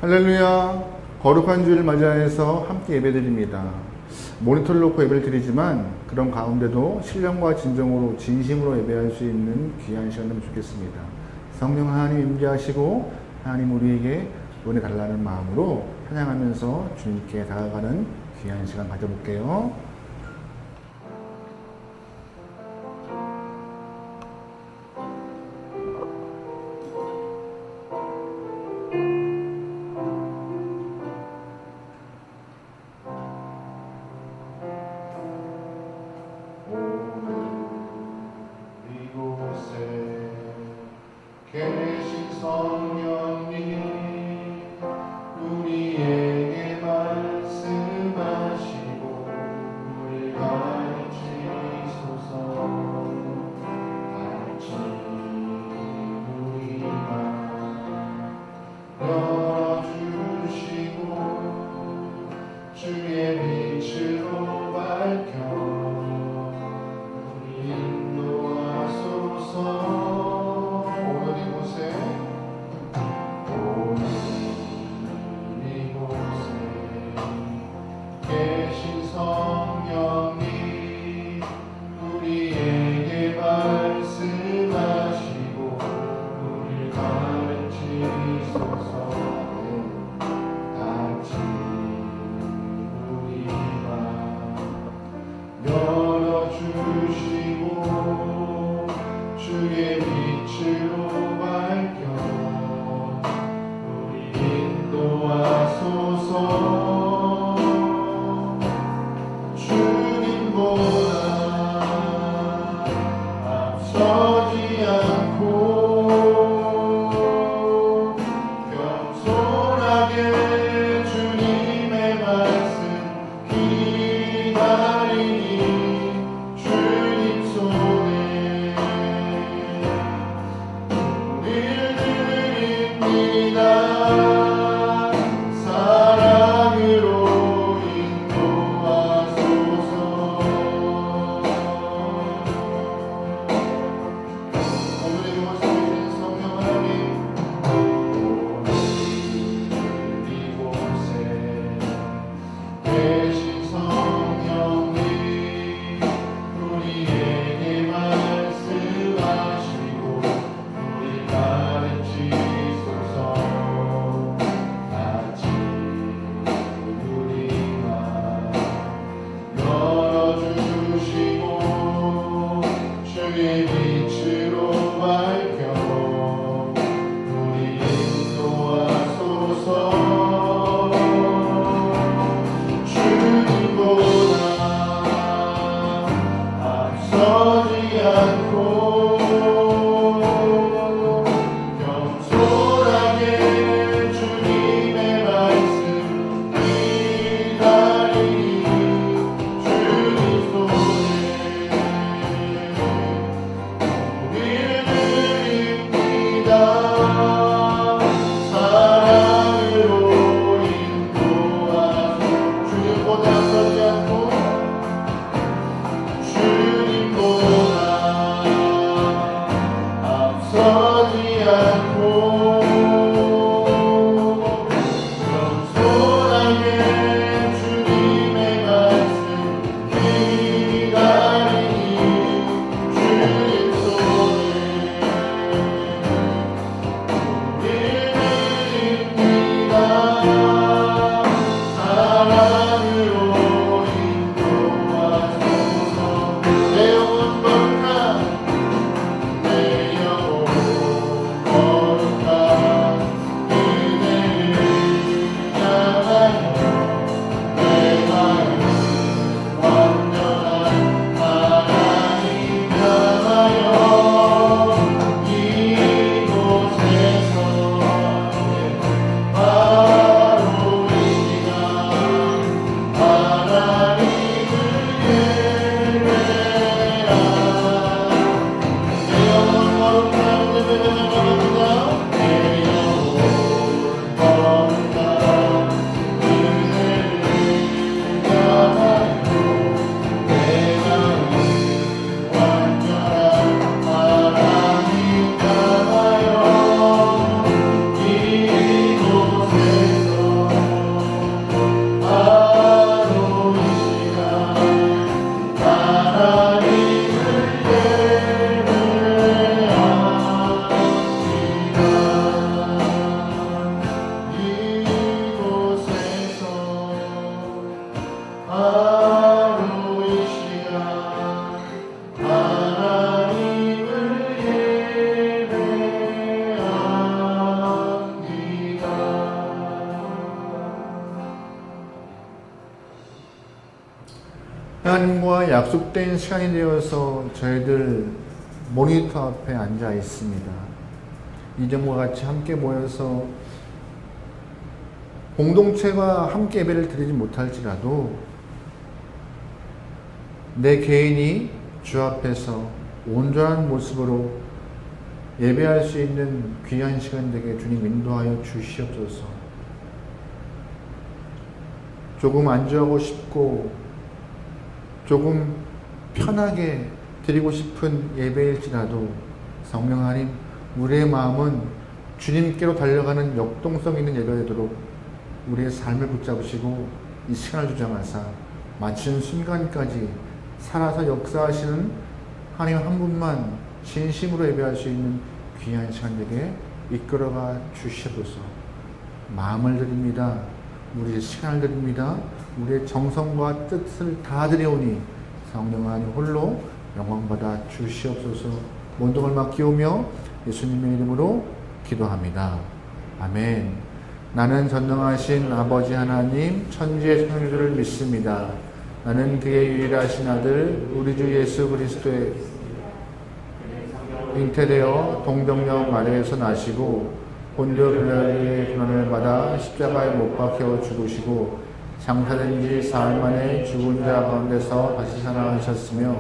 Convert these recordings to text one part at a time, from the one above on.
할렐루야. 거룩한 주일을 맞이해서 함께 예배드립니다. 모니터를 놓고 예배를 드리지만 그런 가운데도 신령과 진정으로 진심으로 예배할 수 있는 귀한 시간 되면 좋겠습니다. 성령 하나님 임재하시고 하나님 우리에게 은혜 달라는 마음으로 찬양하면서 주님께 다가가는 귀한 시간 가져볼게요. 계신 성령님 우리에게 말씀하시고 우리 가르치소서. 같이 우리 맘 열어주시고 주의 빛으로 밝혀 우리 인도하소서. 계신 성령님 우리에게 말씀하시고 우리 가르치소서. 같이 우리 맘 열어주시고 주의 빛으로 밝혀 우리 인도하소서. 앞서지 않고 겸손하게 주님의 말씀 기다리니 주님 손에 우리를 드립니다. 사랑으로 인도하소서. 계신 성령님 우리에게 말씀하시고 우리 가르치소서. 같이 우리 맘 열어주시고 주의 빛으로 밝혀 우리 인도하소서. 앞서지 않고 겸손하게 주님의 말씀 기다리니 주님 손에 우리를 드립니다. 사랑으로 인도하소서. 주님보다 앞서지 않고 주님보다 약속된 시간이 되어서 저희들 모니터 앞에 앉아 있습니다. 이전과 같이 함께 모여서 공동체가 함께 예배를 드리지 못할지라도 내 개인이 주 앞에서 온전한 모습으로 예배할 수 있는 귀한 시간 되게 주님 인도하여 주시옵소서. 조금 안주하고 싶고 조금 편하게 드리고 싶은 예배일지라도 성령 하나님, 우리의 마음은 주님께로 달려가는 역동성 있는 예배가 되도록 우리의 삶을 붙잡으시고 이 시간을 주장하사 마치는 순간까지 살아서 역사하시는 하나님 한 분만 진심으로 예배할 수 있는 귀한 시간 되게 이끌어가 주시옵소서. 마음을 드립니다. 우리의 시간을 드립니다. 우리의 정성과 뜻을 다 드려오니 성령 하나님 홀로 영광받아 주시옵소서. 원동을 맡기오며 예수님의 이름으로 기도합니다. 아멘. 나는 전능하신 아버지 하나님 천지의 창조주를 믿습니다. 나는 그의 유일하신 아들 우리 주 예수 그리스도의 잉태되어 동정녀 마리아에서 나시고 본디오 빌라도의 고난을 받아 십자가에 못 박혀 죽으시고 장사된 지 사흘 만에 죽은 자 가운데서 다시 살아나셨으며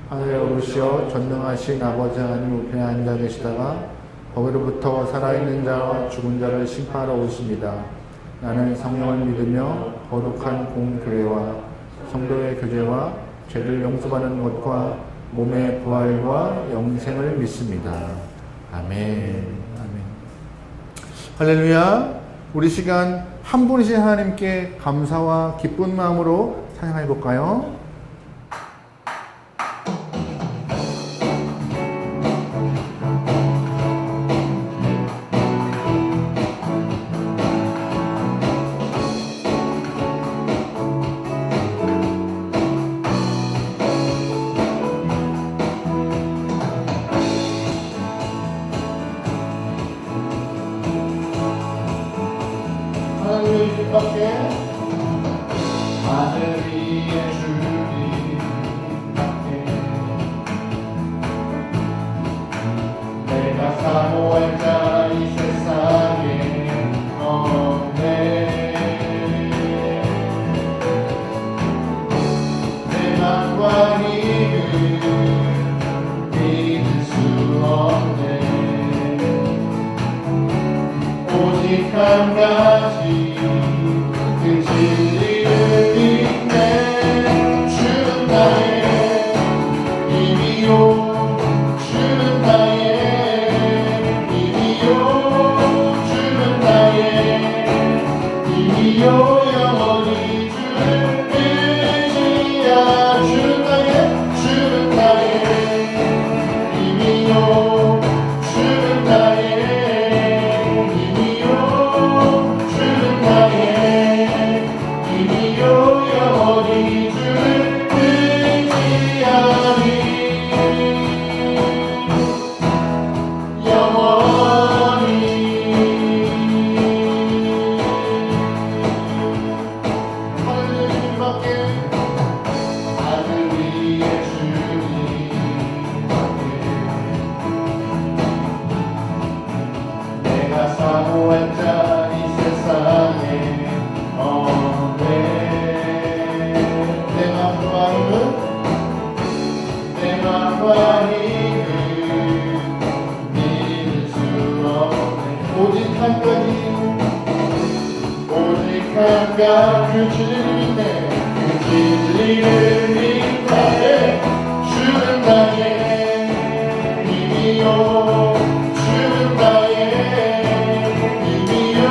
하늘에 오르시어 전능하신 아버지 하나님 우편에 앉아 계시다가 거기로부터 살아있는 자와 죽은 자를 심판하러 오십니다. 나는 성령을 믿으며 거룩한 공교회와 성도의 교제와 죄를 용서받는 것과 몸의 부활과 영생을 믿습니다. 아멘. 아멘. 할렐루야. 우리 시간 한 분이신 하나님께 감사와 기쁜 마음으로 찬양해 볼까요? 하나님의 뜻밖에 하늘 위에 주님 밖에 내가 사모할 자 이 세상에 없네. 내 맘과 힘을 믿을 수 없네. 오직 한 가지 그 진리를 믿네. 주는 나의 힘이요, 주는 나의 힘이요, 주는 나의 힘이요. 영원히 주를 의지하라. 주는 나의 힘이요, 주는 나의 영원히 주를 의지하리. 영원히 하늘 주님밖에 하늘 위에 주님밖에 내가 사모한 자 이 세상에 없네. 내 맘과 힘을 믿을 수 없네. 오직 한 가지 그 진리를 믿네. 그 진리를 믿네. 주는 나의 힘이요, 주는 나의 힘이요,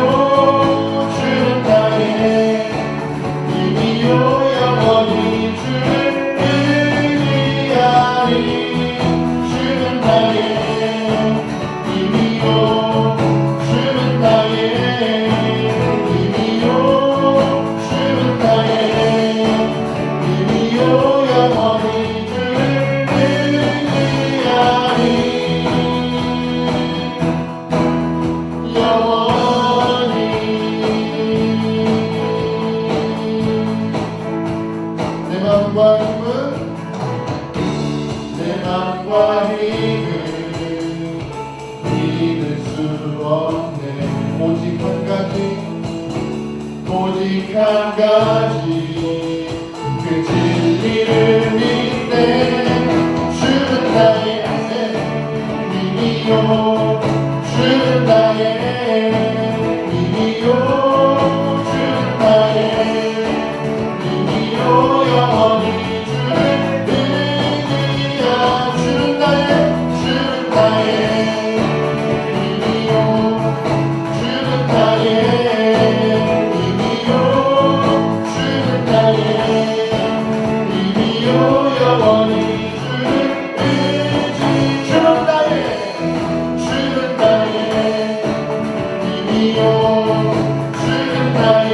주는 나의 힘이요. 영원히 주를 의지하리. 주는 나의 힘이요, 주는 나의 힘이요, 주는 나의 힘이요. 영원히 사랑과 힘을 믿을 수 없네. 오직 한 가지 그 진리를 믿네. 주는 나의 믿이요 주는 나의 믿이요 주는 나의 믿이요 영원히 주를 믿으리라. 주는 나의 믿이요 주는 나의 믿이요 주는 나의 믿이요 영원히 주를 믿지. 주는 나의 믿이요 주는 나의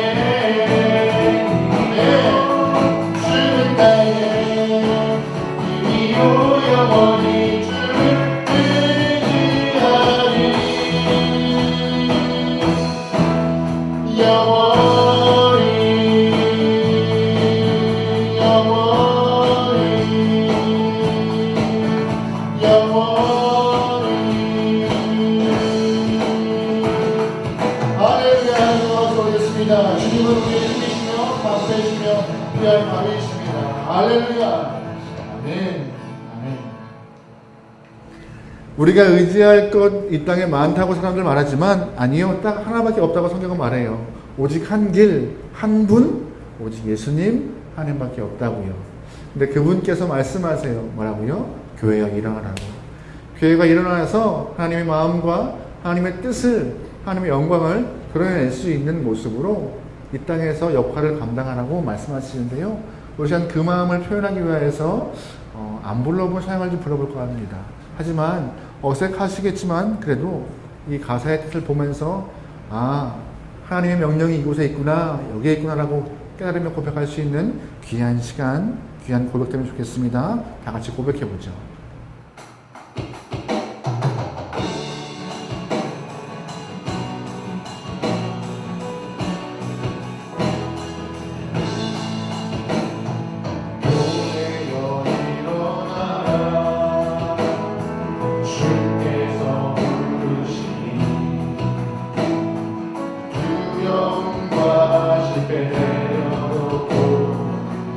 주는 나의 믿이요 영원히 주를 의지하리. 영원히 영원히 영원히. 할렐루야. 기도하겠습니다. 주님은 우리의 힘이시며 방패이시며 위할 밤이십니다. 할렐루야. 아멘. 아멘. 우리가 의지할 것 이 땅에 많다고 사람들 말하지만 아니요, 딱 하나밖에 없다고 성경은 말해요. 오직 한 길, 한 분, 오직 예수님 하나님밖에 없다고요. 근데 그분께서 말씀하세요. 뭐라고요? 교회가 일어나라고. 교회가 일어나서 하나님의 마음과 하나님의 뜻을, 하나님의 영광을 드러낼 수 있는 모습으로 이 땅에서 역할을 감당하라고 말씀하시는데요. 우리 시간 그 마음을 표현하기 위해서 안 불러본 사용을 좀 불러볼까 합니다. 하지만 어색하시겠지만 그래도 이 가사의 뜻을 보면서 하나님의 명령이 이곳에 있구나, 여기에 있구나라고 깨달으며 고백할 수 있는 귀한 시간, 귀한 고백되면 좋겠습니다. 다 같이 고백해보죠.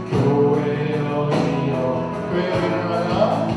교회여 일어나라.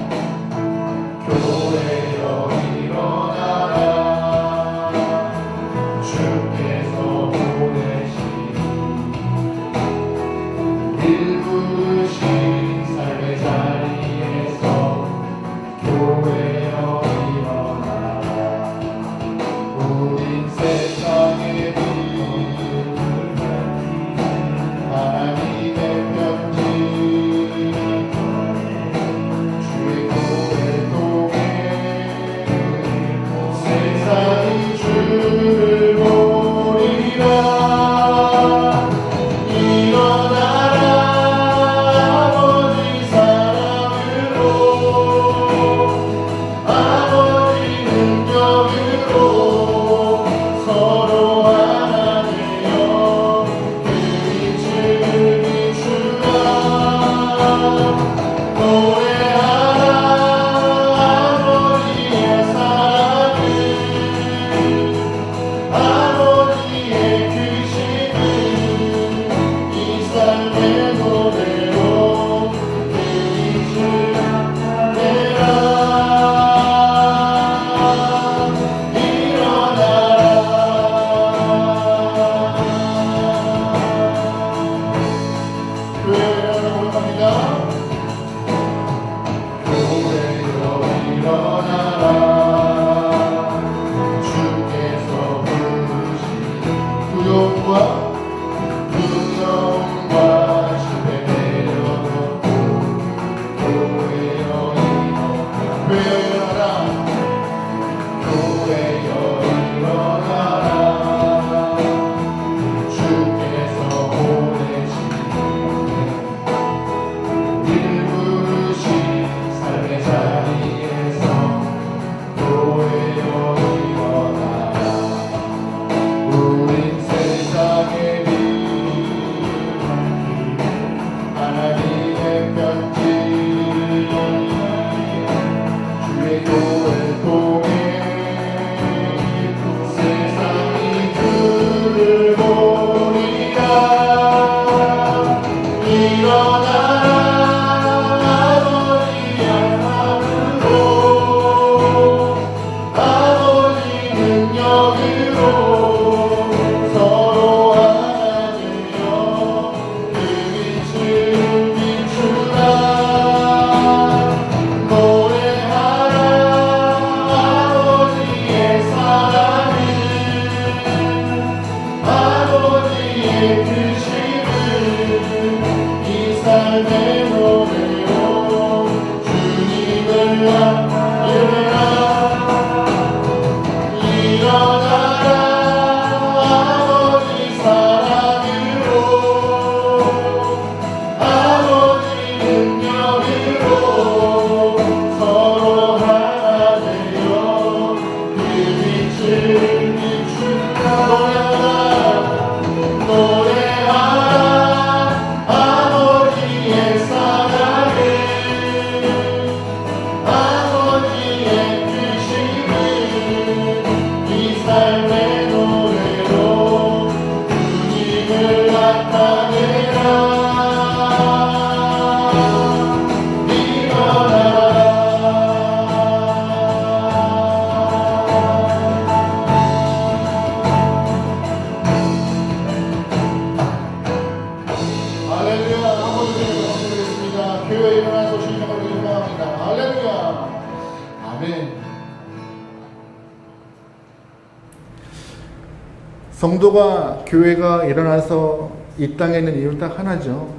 성도가 교회가 일어나서 이 땅에 있는 이유 딱 하나죠.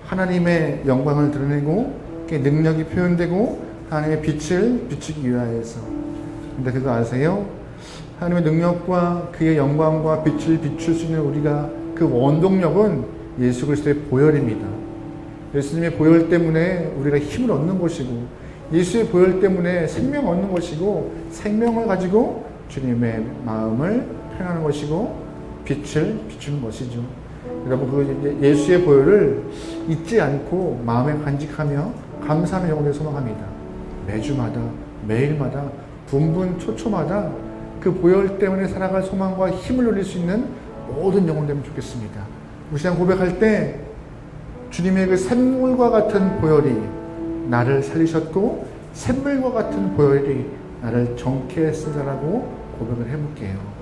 하나님의 영광을 드러내고 능력이 표현되고 하나님의 빛을 비추기 위하여서. 근데 그거 아세요? 하나님의 능력과 그의 영광과 빛을 비출 수 있는 우리가 그 원동력은 예수 그리스도의 보혈입니다. 예수님의 보혈 때문에 우리가 힘을 얻는 것이고, 예수의 보혈 때문에 생명 얻는 것이고, 생명을 가지고 주님의 마음을 표현하는 것이고 빛을 비추는 것이죠. 여러분, 그 예수의 보혈을 잊지 않고 마음에 간직하며 감사하는 영혼을 소망합니다. 매주마다, 매일마다, 분분 초초마다 그 보혈 때문에 살아갈 소망과 힘을 누릴 수 있는 모든 영혼 되면 좋겠습니다. 우리 시간 고백할 때 주님의 그 샘물과 같은 보혈이 나를 살리셨고, 샘물과 같은 보혈이 나를 정케 했으라고 고백을 해볼게요.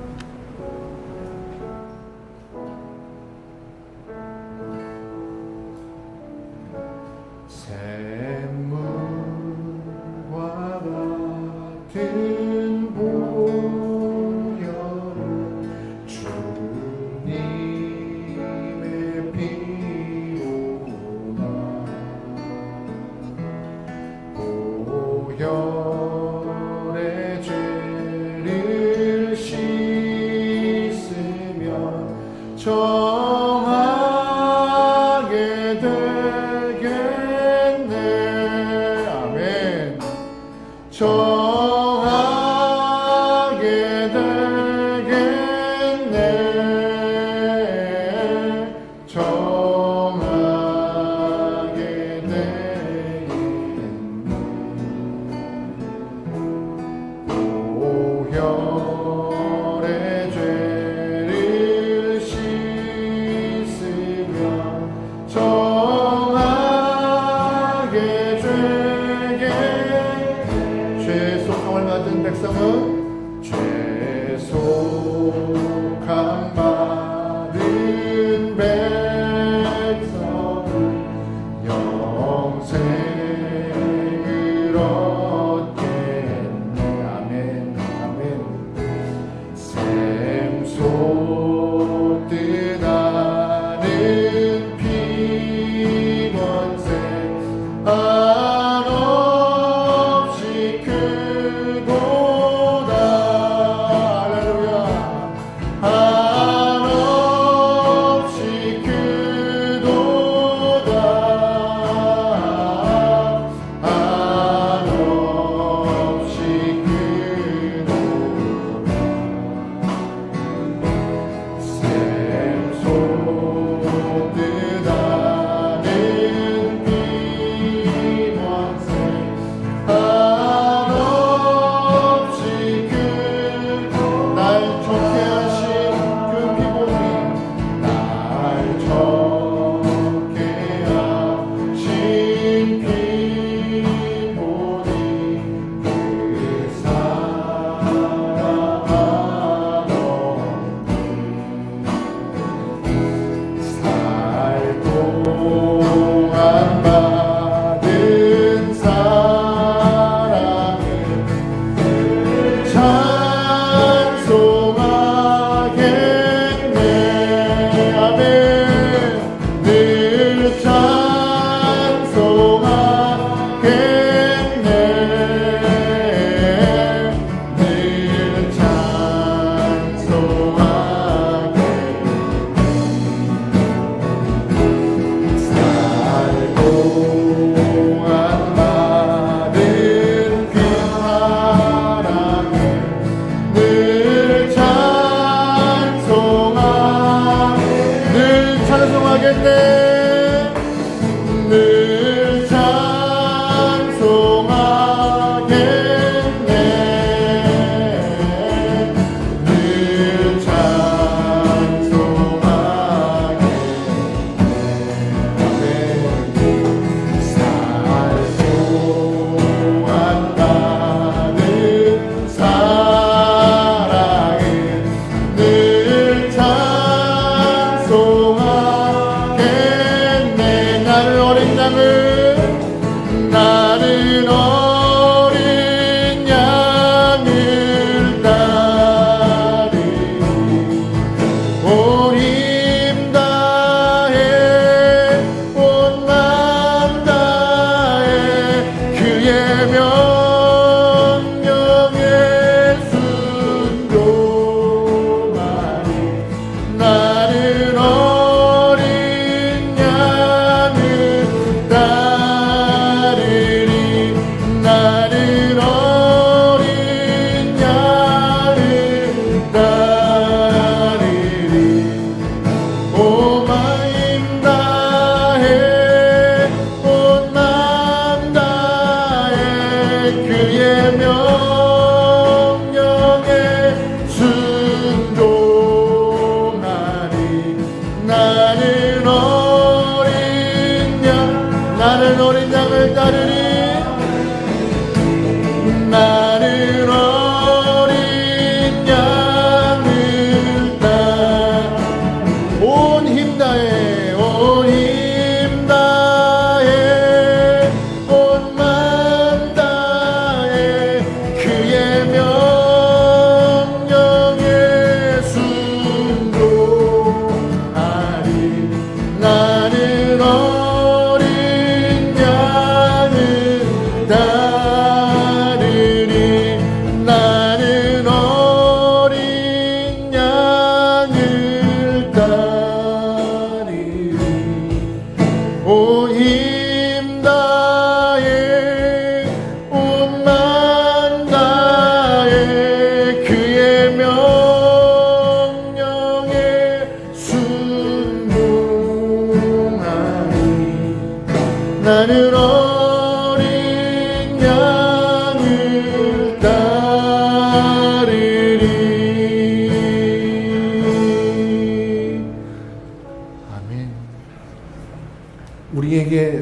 샘물과 같은 보혈은 주님의 피로나 보혈의 죄를 씻으면 정하게 되겠네. 아멘. 정하게 되겠네. 정하게 되겠네. 보혈의 죄를 씻으면 정하게 되겠네. 죄 속함을 받은 백성은 죄속함 받은 백성은 영생을 얻겠네. 아멘. 아멘. 샘솟듯 하는 피번새 한없이 크도다. 할렐루야.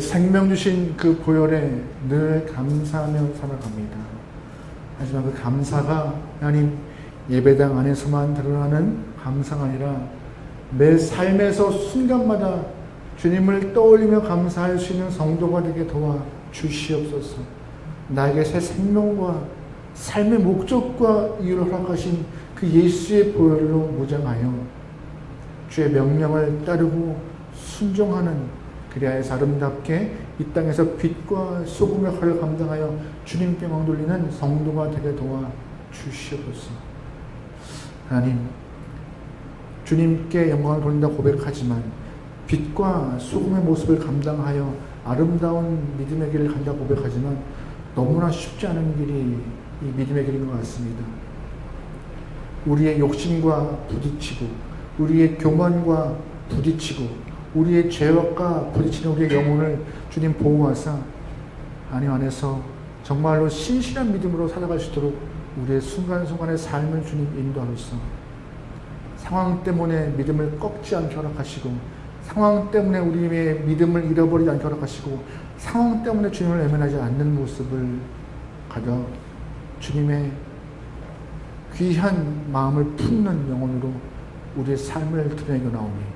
생명 주신 그 보혈에 늘 감사하며 살아갑니다. 하지만 그 감사가 하나님 예배당 안에서만 드러나는 감사가 아니라 매 삶에서 순간마다 주님을 떠올리며 감사할 수 있는 성도가 되게 도와 주시옵소서. 나에게 새 생명과 삶의 목적과 이유를 허락하신 그 예수의 보혈로 무장하여 주의 명령을 따르고 순종하는 그리하여서 아름답게 이 땅에서 빛과 소금의 역할을 감당하여 주님께 영광 돌리는 성도가 되게 도와 주시옵소서. 하나님, 주님께 영광을 돌린다 고백하지만 빛과 소금의 모습을 감당하여 아름다운 믿음의 길을 간다 고백하지만 너무나 쉽지 않은 길이 이 믿음의 길인 것 같습니다. 우리의 욕심과 부딪히고 우리의 교만과 부딪히고 우리의 죄악과 부딪히는 우리의 영혼을 주님 보호하사 하나님 안에서 정말로 신실한 믿음으로 살아갈 수 있도록 우리의 순간순간의 삶을 주님 인도하소서. 상황 때문에 믿음을 꺾지 않게 허락하시고 상황 때문에 우리의 믿음을 잃어버리지 않게 허락하시고 상황 때문에 주님을 외면하지 않는 모습을 가져 주님의 귀한 마음을 품는 영혼으로 우리의 삶을 드러내고 나오니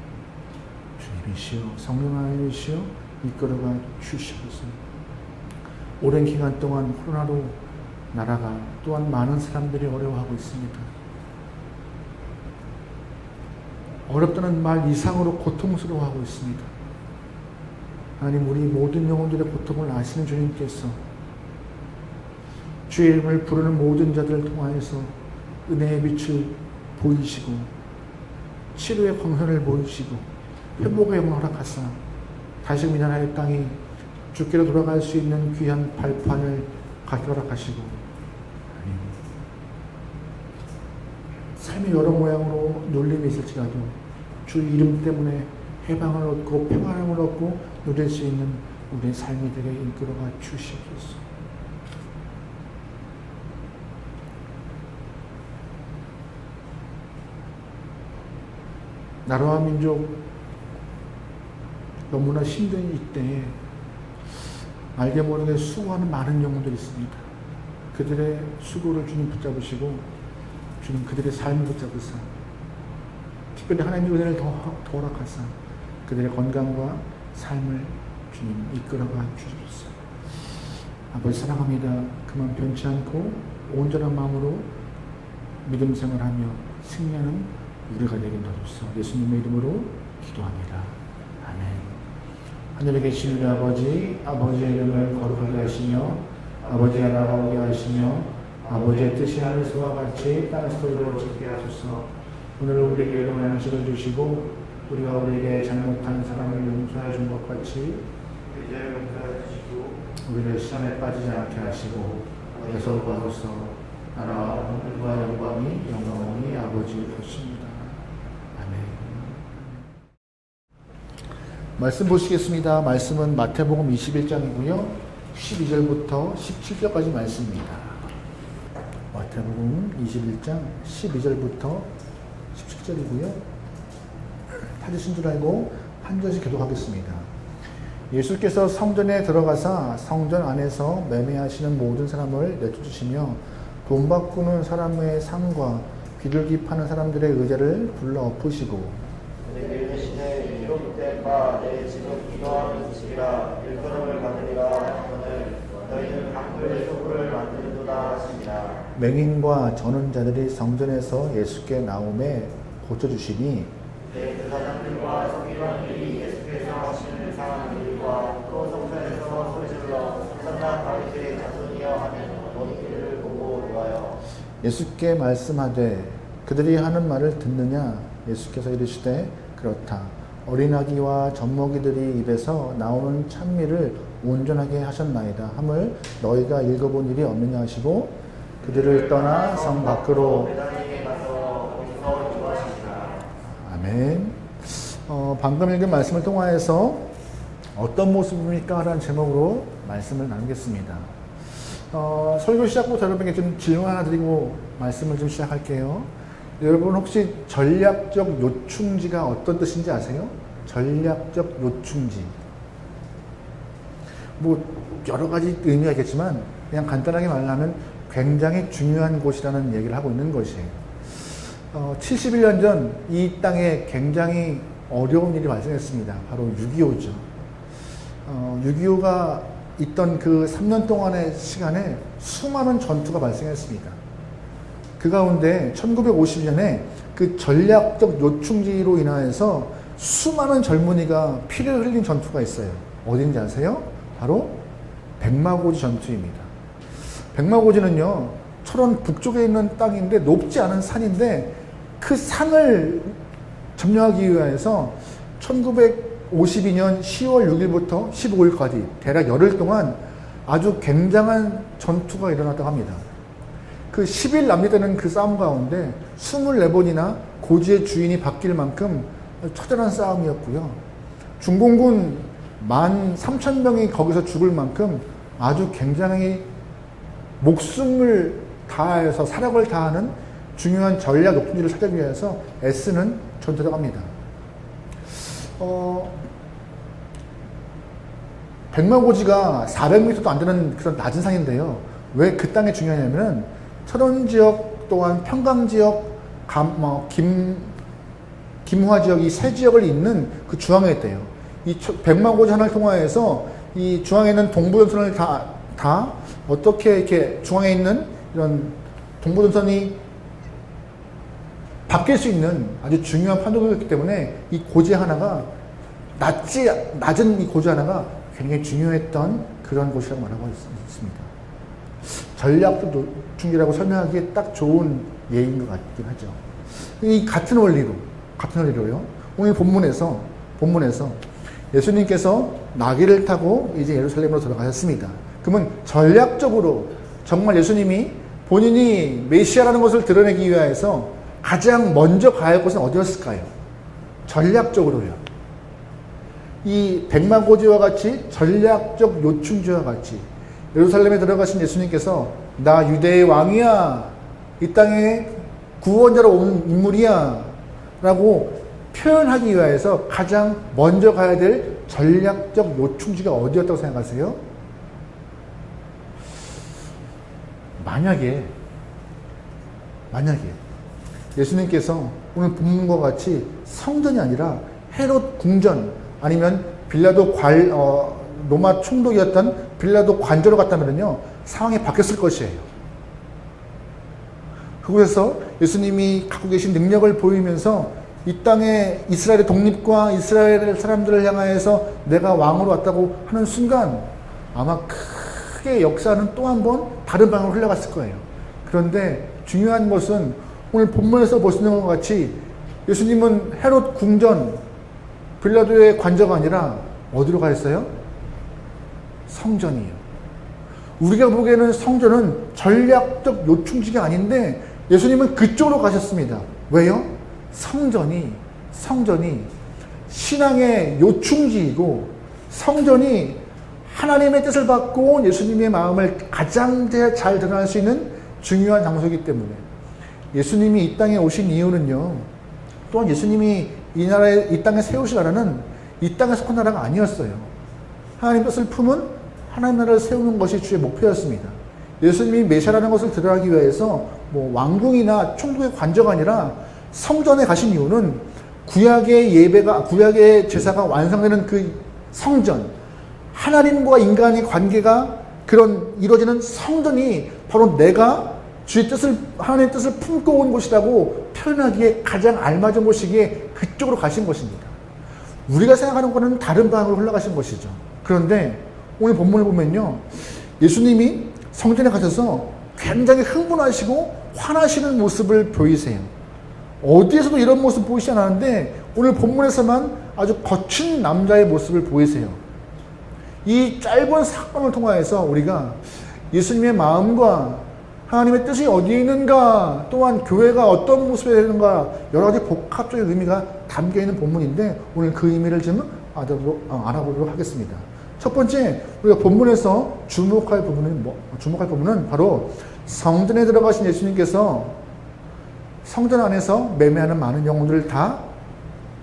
주님이시여 성령 하나님이시여 이끌어가 주시옵소서. 오랜 기간 동안 코로나로 나라가 또한 많은 사람들이 어려워하고 있습니다. 어렵다는 말 이상으로 고통스러워하고 있습니다. 하나님, 우리 모든 영혼들의 고통을 아시는 주님께서 주의 이름을 부르는 모든 자들을 통하여서 은혜의 빛을 보이시고 치료의 광선을 보이시고 회복의 영을 허락하사 다시 미나라의 땅이 주께로 돌아갈 수 있는 귀한 발판을 가게 허락하시고 삶의 여러 모양으로 놀림이 있을지라도 주 이름 때문에 해방을 얻고 평안함을 얻고 누릴 수 있는 우리의 삶이 되게 이끌어가 주시옵소서. 나라와 민족 너무나 힘든 이때에 알게 모르게 수고하는 많은 영혼들이 있습니다. 그들의 수고를 주님 붙잡으시고 주님 그들의 삶을 붙잡으사 특별히 하나님의 은혜를 더 허락하사 그들의 건강과 삶을 주님 이끌어가 주시옵소서. 아버지 사랑합니다. 그만 변치 않고 온전한 마음으로 믿음 생활하며 승리하는 우리가 되게 도와주소서. 예수님의 이름으로 기도합니다. 아멘. 하늘에 계신 우리 아버지, 아버지의 이름을 거룩하게 하시며 아버지의 나라가 오게 하시며 아버지의 뜻이 하늘에서와 같이 땅에서도 이루어지게 하소서. 오늘 우리에게 일용할 양식을 주시고 우리가 우리에게 잘못한 사람을 용서해 준 것 같이 이제 용서해 주시고 우리를 시험에 빠지지 않게 하시고 어디서 구하소서. 나라와 은혜와 영광이 영원히 아버지 것입니다. 아멘. 말씀 보시겠습니다. 말씀은 마태복음 21장이고요. 12절부터 17절까지 말씀입니다. 마태복음 21장 12절부터 17절이고요. 찾으신 줄 알고 한 절씩 교독하겠습니다. 예수께서 성전에 들어가사 성전 안에서 매매하시는 모든 사람을 내쫓으시며 돈 바꾸는 사람의 상과 비둘기 파는 사람들의 의자를 불러 엎으시고 내게 대신에 기록된 바 내 집은 기도하는 집이라 일컬음을 받으리라 하거늘 너희는 강불의 소굴을 만드는도다 하시니라. 맹인과 저는 자들이 성전에서 예수께 나오매 고쳐주시니 그 사장들과 서기관들이 예수께서 하시는 이상한 일과 또 성전에서 소리질러 선나 다윗의 자손이여 하는 모든 보고 놓아요. 예수께 말씀하되 그들이 하는 말을 듣느냐. 예수께서 이르시되 그렇다. 어린아기와 젖먹이들이 입에서 나오는 찬미를 온전하게 하셨나이다 함을 너희가 읽어본 일이 없느냐 하시고 그들을 떠나 성 밖으로 아멘. 방금 읽은 말씀을 통하여서 어떤 모습입니까? 라는 제목으로 말씀을 나누겠습니다. 설교 시작부터 여러분에게 좀 질문 하나 드리고 말씀을 좀 시작할게요. 여러분 혹시 전략적 요충지가 어떤 뜻인지 아세요? 전략적 요충지. 뭐 여러 가지 의미가 있겠지만 그냥 간단하게 말하면 굉장히 중요한 곳이라는 얘기를 하고 있는 것이에요. 71년 전 이 땅에 굉장히 어려운 일이 발생했습니다. 바로 6.25죠. 6.25가 있던 그 3년 동안의 시간에 수많은 전투가 발생했습니다. 그 가운데 1950년에 그 전략적 요충지로 인하여서 수많은 젊은이가 피를 흘린 전투가 있어요. 어딘지 아세요? 바로 백마고지 전투입니다. 백마고지는요, 철원 북쪽에 있는 땅인데 높지 않은 산인데 그 산을 점령하기 위해서 1952년 10월 6일부터 15일까지 대략 열흘 동안 아주 굉장한 전투가 일어났다고 합니다. 그 10일 남짓되는 그 싸움 가운데 24번이나 고지의 주인이 바뀔 만큼 처절한 싸움이었고요. 중공군 13,000명이 거기서 죽을 만큼 아주 굉장히 목숨을 다하여서 사력을 다하는 중요한 전략 요충지를 찾기 위해서 애쓰는 전투라고 합니다. 백마고지가 400m도 안 되는 그런 낮은 산인데요. 왜 그 땅이 중요하냐면 철원 지역 또한 평강 지역, 김화 지역 이 세 지역을 잇는 그 중앙에 있대요. 이 백마고지 하나를 통하여서 이 중앙에 있는 동부전선을 다 어떻게 이렇게 중앙에 있는 이런 동부전선이 바뀔 수 있는 아주 중요한 판도기였기 때문에 이 고지 하나가 낮은 이 고지 하나가 굉장히 중요했던 그런 곳이라고 말하고 있습니다. 전략적 요충지라고 설명하기에 딱 좋은 예인 것 같긴 하죠. 이 같은 원리로요. 오늘 본문에서 예수님께서 나귀를 타고 이제 예루살렘으로 들어가셨습니다. 그러면 전략적으로 정말 예수님이 본인이 메시아라는 것을 드러내기 위해서 가장 먼저 가야 할 곳은 어디였을까요? 전략적으로요. 이 백마고지와 같이 전략적 요충지와 같이 예루살렘에 들어가신 예수님께서 나 유대의 왕이야, 이 땅에 구원자로 온 인물이야 라고 표현하기 위해서 가장 먼저 가야 될 전략적 요충지가 어디였다고 생각하세요? 만약에 예수님께서 오늘 본문과 같이 성전이 아니라 헤롯 궁전 아니면 로마 총독이었던 빌라도 관저로 갔다면요, 상황이 바뀌었을 것이에요. 그곳에서 예수님이 갖고 계신 능력을 보이면서 이 땅에 이스라엘의 독립과 이스라엘 사람들을 향하여서 내가 왕으로 왔다고 하는 순간 아마 크게 역사는 또 한 번 다른 방향으로 흘러갔을 거예요. 그런데 중요한 것은 오늘 본문에서 보시는 것과 같이 예수님은 헤롯 궁전, 빌라도의 관저가 아니라 어디로 가셨어요? 성전이에요. 우리가 보기에는 성전은 전략적 요충지가 아닌데 예수님은 그쪽으로 가셨습니다. 왜요? 성전이 신앙의 요충지이고 성전이 하나님의 뜻을 받고 온 예수님의 마음을 가장 잘 드러날 수 있는 중요한 장소이기 때문에 예수님이 이 땅에 오신 이유는요, 또한 예수님이 이 땅에 세우신 나라는 이 땅에 속한 나라가 아니었어요. 하나님 뜻을 품은 하나님 나라를 세우는 것이 주의 목표였습니다. 예수님이 메시아라는 것을 드러나기 위해서 뭐 왕궁이나 총독의 관저가 아니라 성전에 가신 이유는 구약의 제사가 완성되는 그 성전, 하나님과 인간의 관계가 그런 이루어지는 성전이 바로 내가 하나님의 뜻을 품고 온 곳이라고 표현하기에 가장 알맞은 곳이기에 그쪽으로 가신 것입니다. 우리가 생각하는 것과는 다른 방향으로 흘러가신 것이죠. 그런데 오늘 본문을 보면요, 예수님이 성전에 가셔서 굉장히 흥분하시고 화나시는 모습을 보이세요. 어디에서도 이런 모습 보이지 않았는데 오늘 본문에서만 아주 거친 남자의 모습을 보이세요. 이 짧은 사건을 통하여서 우리가 예수님의 마음과 하나님의 뜻이 어디에 있는가, 또한 교회가 어떤 모습이 되는가, 여러 가지 복합적인 의미가 담겨있는 본문인데 오늘 그 의미를 좀 알아보도록 하겠습니다. 첫 번째, 우리가 본문에서 주목할 부분은 바로 성전에 들어가신 예수님께서 성전 안에서 매매하는 많은 영혼들을 다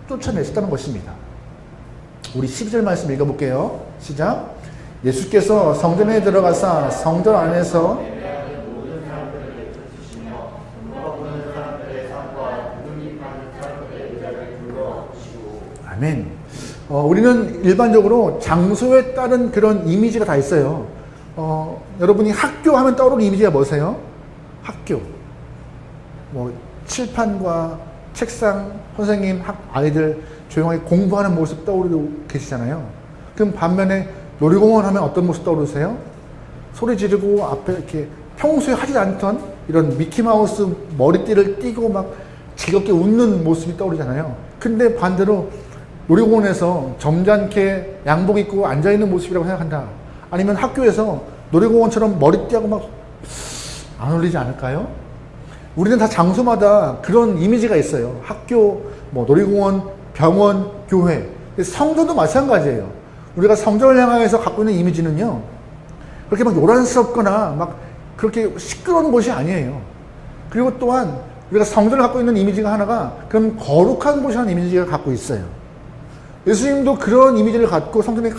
쫓아내셨다는 것입니다. 우리 12절 말씀 읽어볼게요. 시작. 예수께서 성전에 들어가사 성전 안에서 모든 사람들을 펼치시며 눈과 보는 사람들의 삶과 눈이 파는 사람들의 의자를 불러주시고. 아멘. 우리는 일반적으로 장소에 따른 그런 이미지가 다 있어요. 여러분이 학교 하면 떠오르는 이미지가 뭐세요? 학교. 뭐 칠판과 책상, 선생님, 아이들 조용하게 공부하는 모습 떠오르고 계시잖아요. 그럼 반면에 놀이공원 하면 어떤 모습 떠오르세요? 소리 지르고 앞에 이렇게 평소에 하지 않던 이런 미키마우스 머리띠를 띠고 막 즐겁게 웃는 모습이 떠오르잖아요. 근데 반대로 놀이공원에서 점잖게 양복 입고 앉아있는 모습이라고 생각한다. 아니면 학교에서 놀이공원처럼 머리띠하고 막 안 어울리지 않을까요? 우리는 다 장소마다 그런 이미지가 있어요. 학교, 뭐 놀이공원, 병원, 교회. 성전도 마찬가지예요. 우리가 성전을 향해서 갖고 있는 이미지는요, 그렇게 막 요란스럽거나 막 그렇게 시끄러운 곳이 아니에요. 그리고 또한 우리가 성전을 갖고 있는 이미지가 하나가 그런 거룩한 곳이라는 이미지를 갖고 있어요. 예수님도 그런 이미지를 갖고 성전에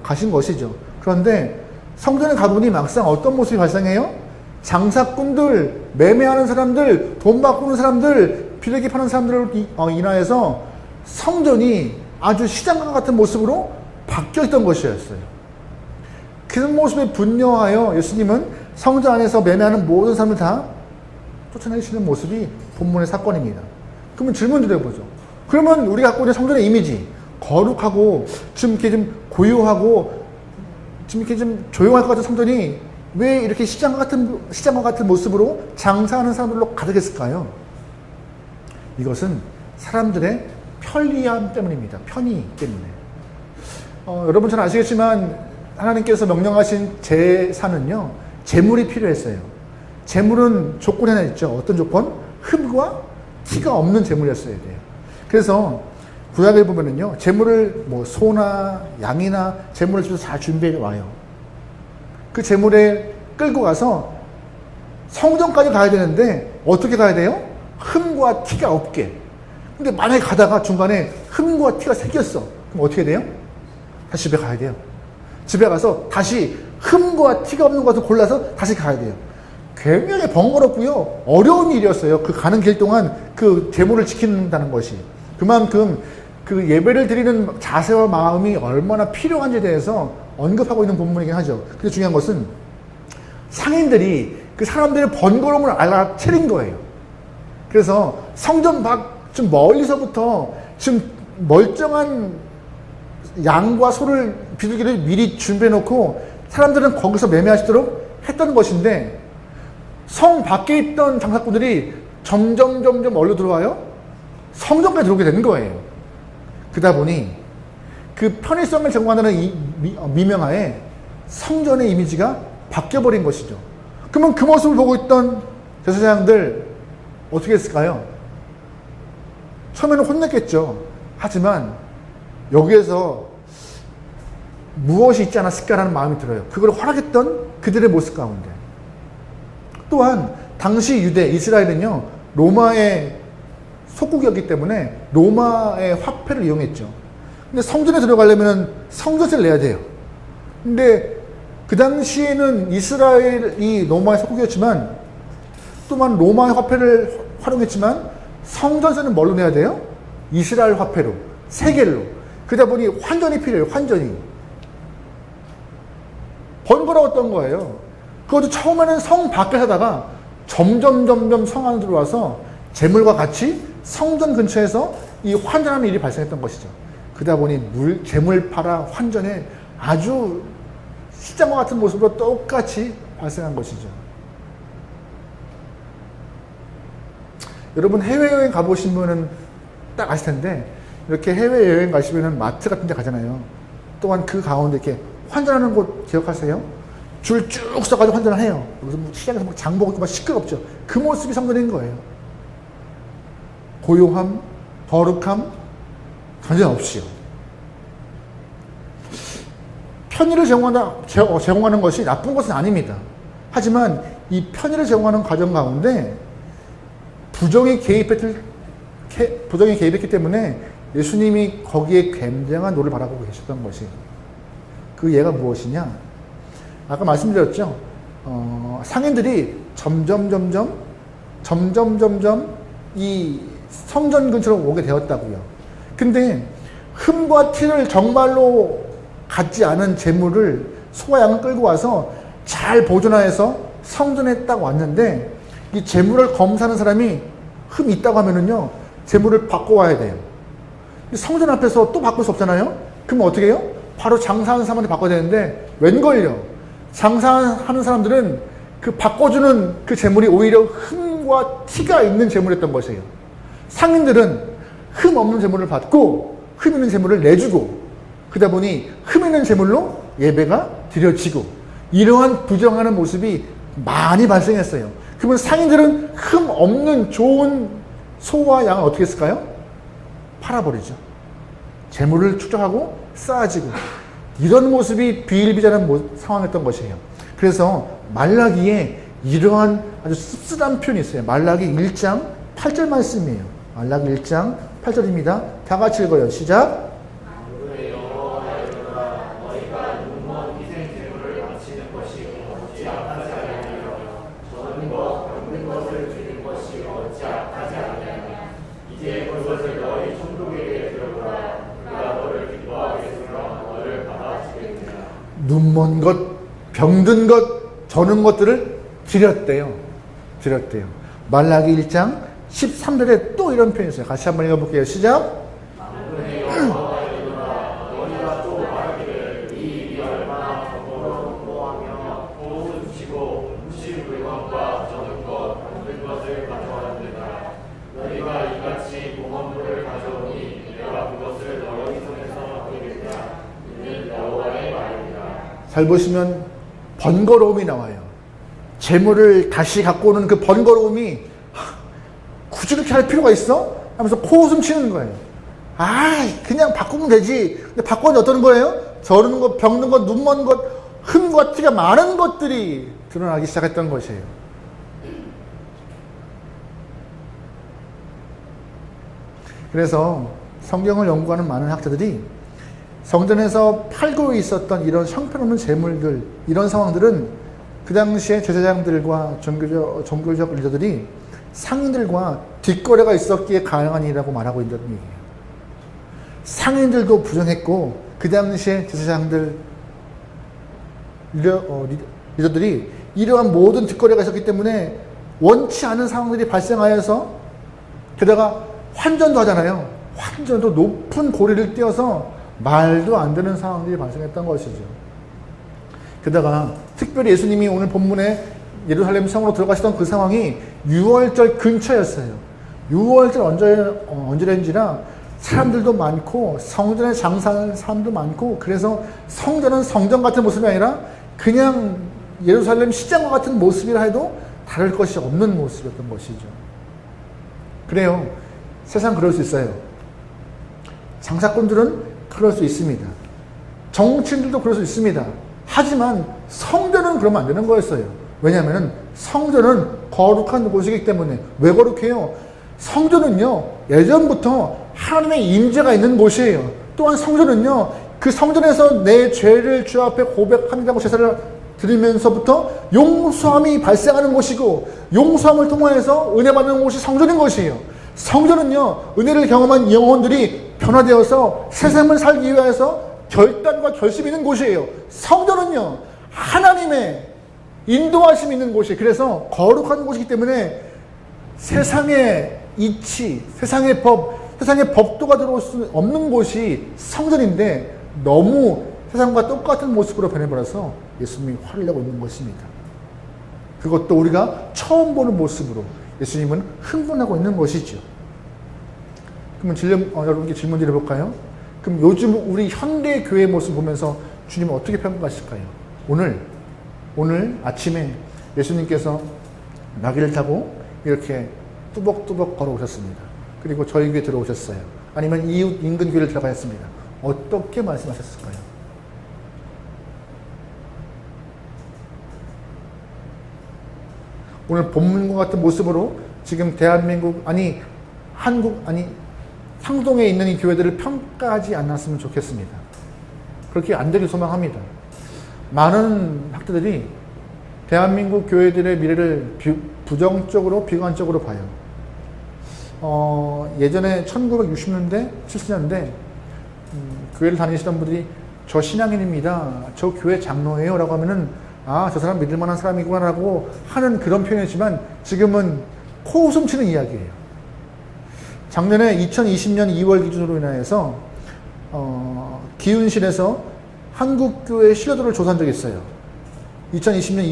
가신 것이죠. 그런데 성전에 가보니 막상 어떤 모습이 발생해요? 장사꾼들, 매매하는 사람들, 돈 바꾸는 사람들, 비둘기 파는 사람들을 인하여서 성전이 아주 시장과 같은 모습으로 바뀌어 있던 것이었어요. 그런 모습에 분노하여 예수님은 성전 안에서 매매하는 모든 사람을 다 쫓아내시는 모습이 본문의 사건입니다. 그러면 질문 드려보죠. 그러면 우리가 갖고 있는 성전의 이미지, 거룩하고 좀 이렇게 좀 고요하고 좀 이렇게 좀 조용할 것 같은 성전이 왜 이렇게 시장과 같은 모습으로 장사하는 사람들로 가득했을까요? 이것은 사람들의 편리함 때문입니다. 편의 때문에. 여러분 잘 아시겠지만 하나님께서 명령하신 제사는요, 제물이 필요했어요. 제물은 조건이 하나 있죠. 어떤 조건? 흠과 티가 없는 제물이었어야 돼요. 그래서 구약에 보면은요, 제물을 뭐 소나 양이나 제물을 집에서 잘 준비해 와요. 그 제물에 끌고 가서 성전까지 가야 되는데 어떻게 가야 돼요? 흠과 티가 없게. 근데 만약에 가다가 중간에 흠과 티가 생겼어. 그럼 어떻게 돼요? 다시 집에 가야 돼요. 집에 가서 다시 흠과 티가 없는 것을 골라서 다시 가야 돼요. 굉장히 번거롭고요, 어려운 일이었어요. 그 가는 길 동안 그 제물을 지킨다는 것이. 그만큼 그 예배를 드리는 자세와 마음이 얼마나 필요한지에 대해서 언급하고 있는 본문이긴 하죠. 근데 중요한 것은 상인들이 그 사람들의 번거로움을 알아채린 거예요. 그래서 성전 밖 좀 멀리서부터 좀 멀쩡한 양과 소를, 비둘기를 미리 준비해 놓고 사람들은 거기서 매매하시도록 했던 것인데, 성 밖에 있던 장사꾼들이 점점 얼로 들어와요? 성전까지 들어오게 되는 거예요. 그러다 보니 그 편의성을 제공한다는 이 미명하에 성전의 이미지가 바뀌어버린 것이죠. 그러면 그 모습을 보고 있던 제사장들 어떻게 했을까요? 처음에는 혼냈겠죠. 하지만 여기에서 무엇이 있지 않았을까라는 마음이 들어요. 그걸 허락했던 그들의 모습 가운데. 또한 당시 유대, 이스라엘은요, 로마의 속국이었기 때문에 로마의 화폐를 이용했죠. 근데 성전에 들어가려면 성전세를 내야 돼요. 근데 그 당시에는 이스라엘이 로마의 속국이었지만 또한 로마의 화폐를 활용했지만 성전세는 뭘로 내야 돼요? 이스라엘 화폐로, 세겔로. 그러다 보니 환전이 필요해요. 환전이. 번거로웠던 거예요. 그것도 처음에는 성 밖에 사다가 점점 성 안으로 들어와서 재물과 같이 성전 근처에서 이 환전하는 일이 발생했던 것이죠. 그러다 보니 재물 팔아 환전에 아주 시장과 같은 모습으로 똑같이 발생한 것이죠. 여러분 해외여행 가보신 분은 딱 아실 텐데, 이렇게 해외여행 가시면 마트 같은 데 가잖아요. 또한 그 가운데 이렇게 환전하는 곳 기억하세요? 줄 쭉 서가지고 환전을 해요. 여기서 뭐 시장에서 막 장보고 있고 막 시끄럽죠. 그 모습이 성전인 거예요. 고요함, 거룩함, 전혀 없이요. 편의를 제공하는 것이 나쁜 것은 아닙니다. 하지만 이 편의를 제공하는 과정 가운데 부정이 개입했기 때문에 예수님이 거기에 굉장한 노를 바라보고 계셨던 것이, 그 예가 무엇이냐? 아까 말씀드렸죠. 상인들이 점점 이 성전 근처로 오게 되었다고요. 근데 흠과 티를 정말로 갖지 않은 재물을 소와 양을 끌고 와서 잘 보존하여서 성전에 딱 왔는데 이 재물을 검사하는 사람이 흠이 있다고 하면은요 재물을 바꿔와야 돼요. 성전 앞에서 또 바꿀 수 없잖아요. 그럼 어떻게 해요? 바로 장사하는 사람한테 바꿔야 되는데 웬걸요? 장사하는 사람들은 그 바꿔주는 그 재물이 오히려 흠과 티가 있는 재물이었던 것이에요. 상인들은 흠 없는 재물을 받고 흠 있는 재물을 내주고 그러다 보니 흠 있는 재물로 예배가 드려지고 이러한 부정하는 모습이 많이 발생했어요. 그러면 상인들은 흠 없는 좋은 소와 양을 어떻게 했을까요? 팔아버리죠. 재물을 축적하고 쌓아지고 이런 모습이 비일비재한 상황이었던 것이에요. 그래서 말라기에 이러한 아주 씁쓸한 표현이 있어요. 말라기 1장 8절 말씀이에요. 말라기 1장 8절입니다. 다 같이 읽어요. 시작. 눈먼 것, 병든 것, 저는 것들을 드렸대요. 말라기 1장 13절에 또 이런 표현이 있어요. 같이 한번 읽어볼게요. 시작. 잘 보시면 번거로움이 나와요. 재물을 다시 갖고 오는 그 번거로움이 굳이 그렇게 할 필요가 있어? 하면서 코웃음 치는 거예요. 그냥 바꾸면 되지. 근데 바꾸면 어떤 거예요? 저르는 것, 병든 것, 눈먼 것, 흠과 티가 많은 것들이 드러나기 시작했던 것이에요. 그래서 성경을 연구하는 많은 학자들이 성전에서 팔고 있었던 이런 형편없는 재물들, 이런 상황들은 그 당시에 제사장들과 종교적 리더들이 상인들과 뒷거래가 있었기에 가능한 일이라고 말하고 있다는 얘기예요. 상인들도 부정했고 그 당시에 제사장들 리더들이 이러한 모든 뒷거래가 있었기 때문에 원치 않은 상황들이 발생하여서 게다가 환전도 하잖아요. 환전도 높은 고리를 띄어서 말도 안 되는 상황들이 발생했던 것이죠. 게다가 특별히 예수님이 오늘 본문에 예루살렘 성으로 들어가시던 그 상황이 6월절 근처였어요. 6월절 언제인지라 사람들도 많고 성전에 장사하는 사람도 많고 그래서 성전은 성전 같은 모습이 아니라 그냥 예루살렘 시장과 같은 모습이라 해도 다를 것이 없는 모습이었던 것이죠. 그래요. 세상 그럴 수 있어요. 장사꾼들은 그럴 수 있습니다. 정치인들도 그럴 수 있습니다. 하지만 성전은 그러면 안 되는 거였어요. 왜냐하면 성전은 거룩한 곳이기 때문에. 왜 거룩해요? 성전은요 예전부터 하나님의 임재가 있는 곳이에요. 또한 성전은요 그 성전에서 내 죄를 주 앞에 고백합니다고 제사를 드리면서부터 용서함이 발생하는 곳이고 용서함을 통하여서 은혜 받는 곳이 성전인 것이에요. 성전은요 은혜를 경험한 영혼들이 변화되어서 새 삶을 살기 위해서 결단과 결심이 있는 곳이에요. 성전은요 하나님의 인도하심이 있는 곳이에요. 그래서 거룩한 곳이기 때문에 세상의 이치, 세상의 법, 세상의 법도가 들어올 수 없는 곳이 성전인데 너무 세상과 똑같은 모습으로 변해버려서 예수님이 화를 내고 있는 것입니다. 그것도 우리가 처음 보는 모습으로 예수님은 흥분하고 있는 것이죠. 그러면 여러분께 질문 드려볼까요? 그럼 요즘 우리 현대 교회의 모습 보면서 주님은 어떻게 평가하실까요? 오늘 아침에 예수님께서 나귀를 타고 이렇게 뚜벅뚜벅 걸어오셨습니다. 그리고 저희 교회에 들어오셨어요. 아니면 이웃 인근 교회를 들어가셨습니다. 어떻게 말씀하셨을까요? 오늘 본문과 같은 모습으로 지금 대한민국 한국 상동에 있는 이 교회들을 평가하지 않았으면 좋겠습니다. 그렇게 안 되길 소망합니다. 많은 학자들이 대한민국 교회들의 미래를 부정적으로, 비관적으로 봐요. 예전에 1960년대, 70년대 교회를 다니시던 분들이 저 신앙인입니다, 저 교회 장로예요 라고 하면은 아, 저 사람 믿을 만한 사람이구나 라고 하는 그런 표현이지만 지금은 코웃음 치는 이야기예요. 작년에 2020년 2월 기준으로 인하여서 기윤실에서 한국교회 신뢰도를 조사한 적이 있어요. 2020년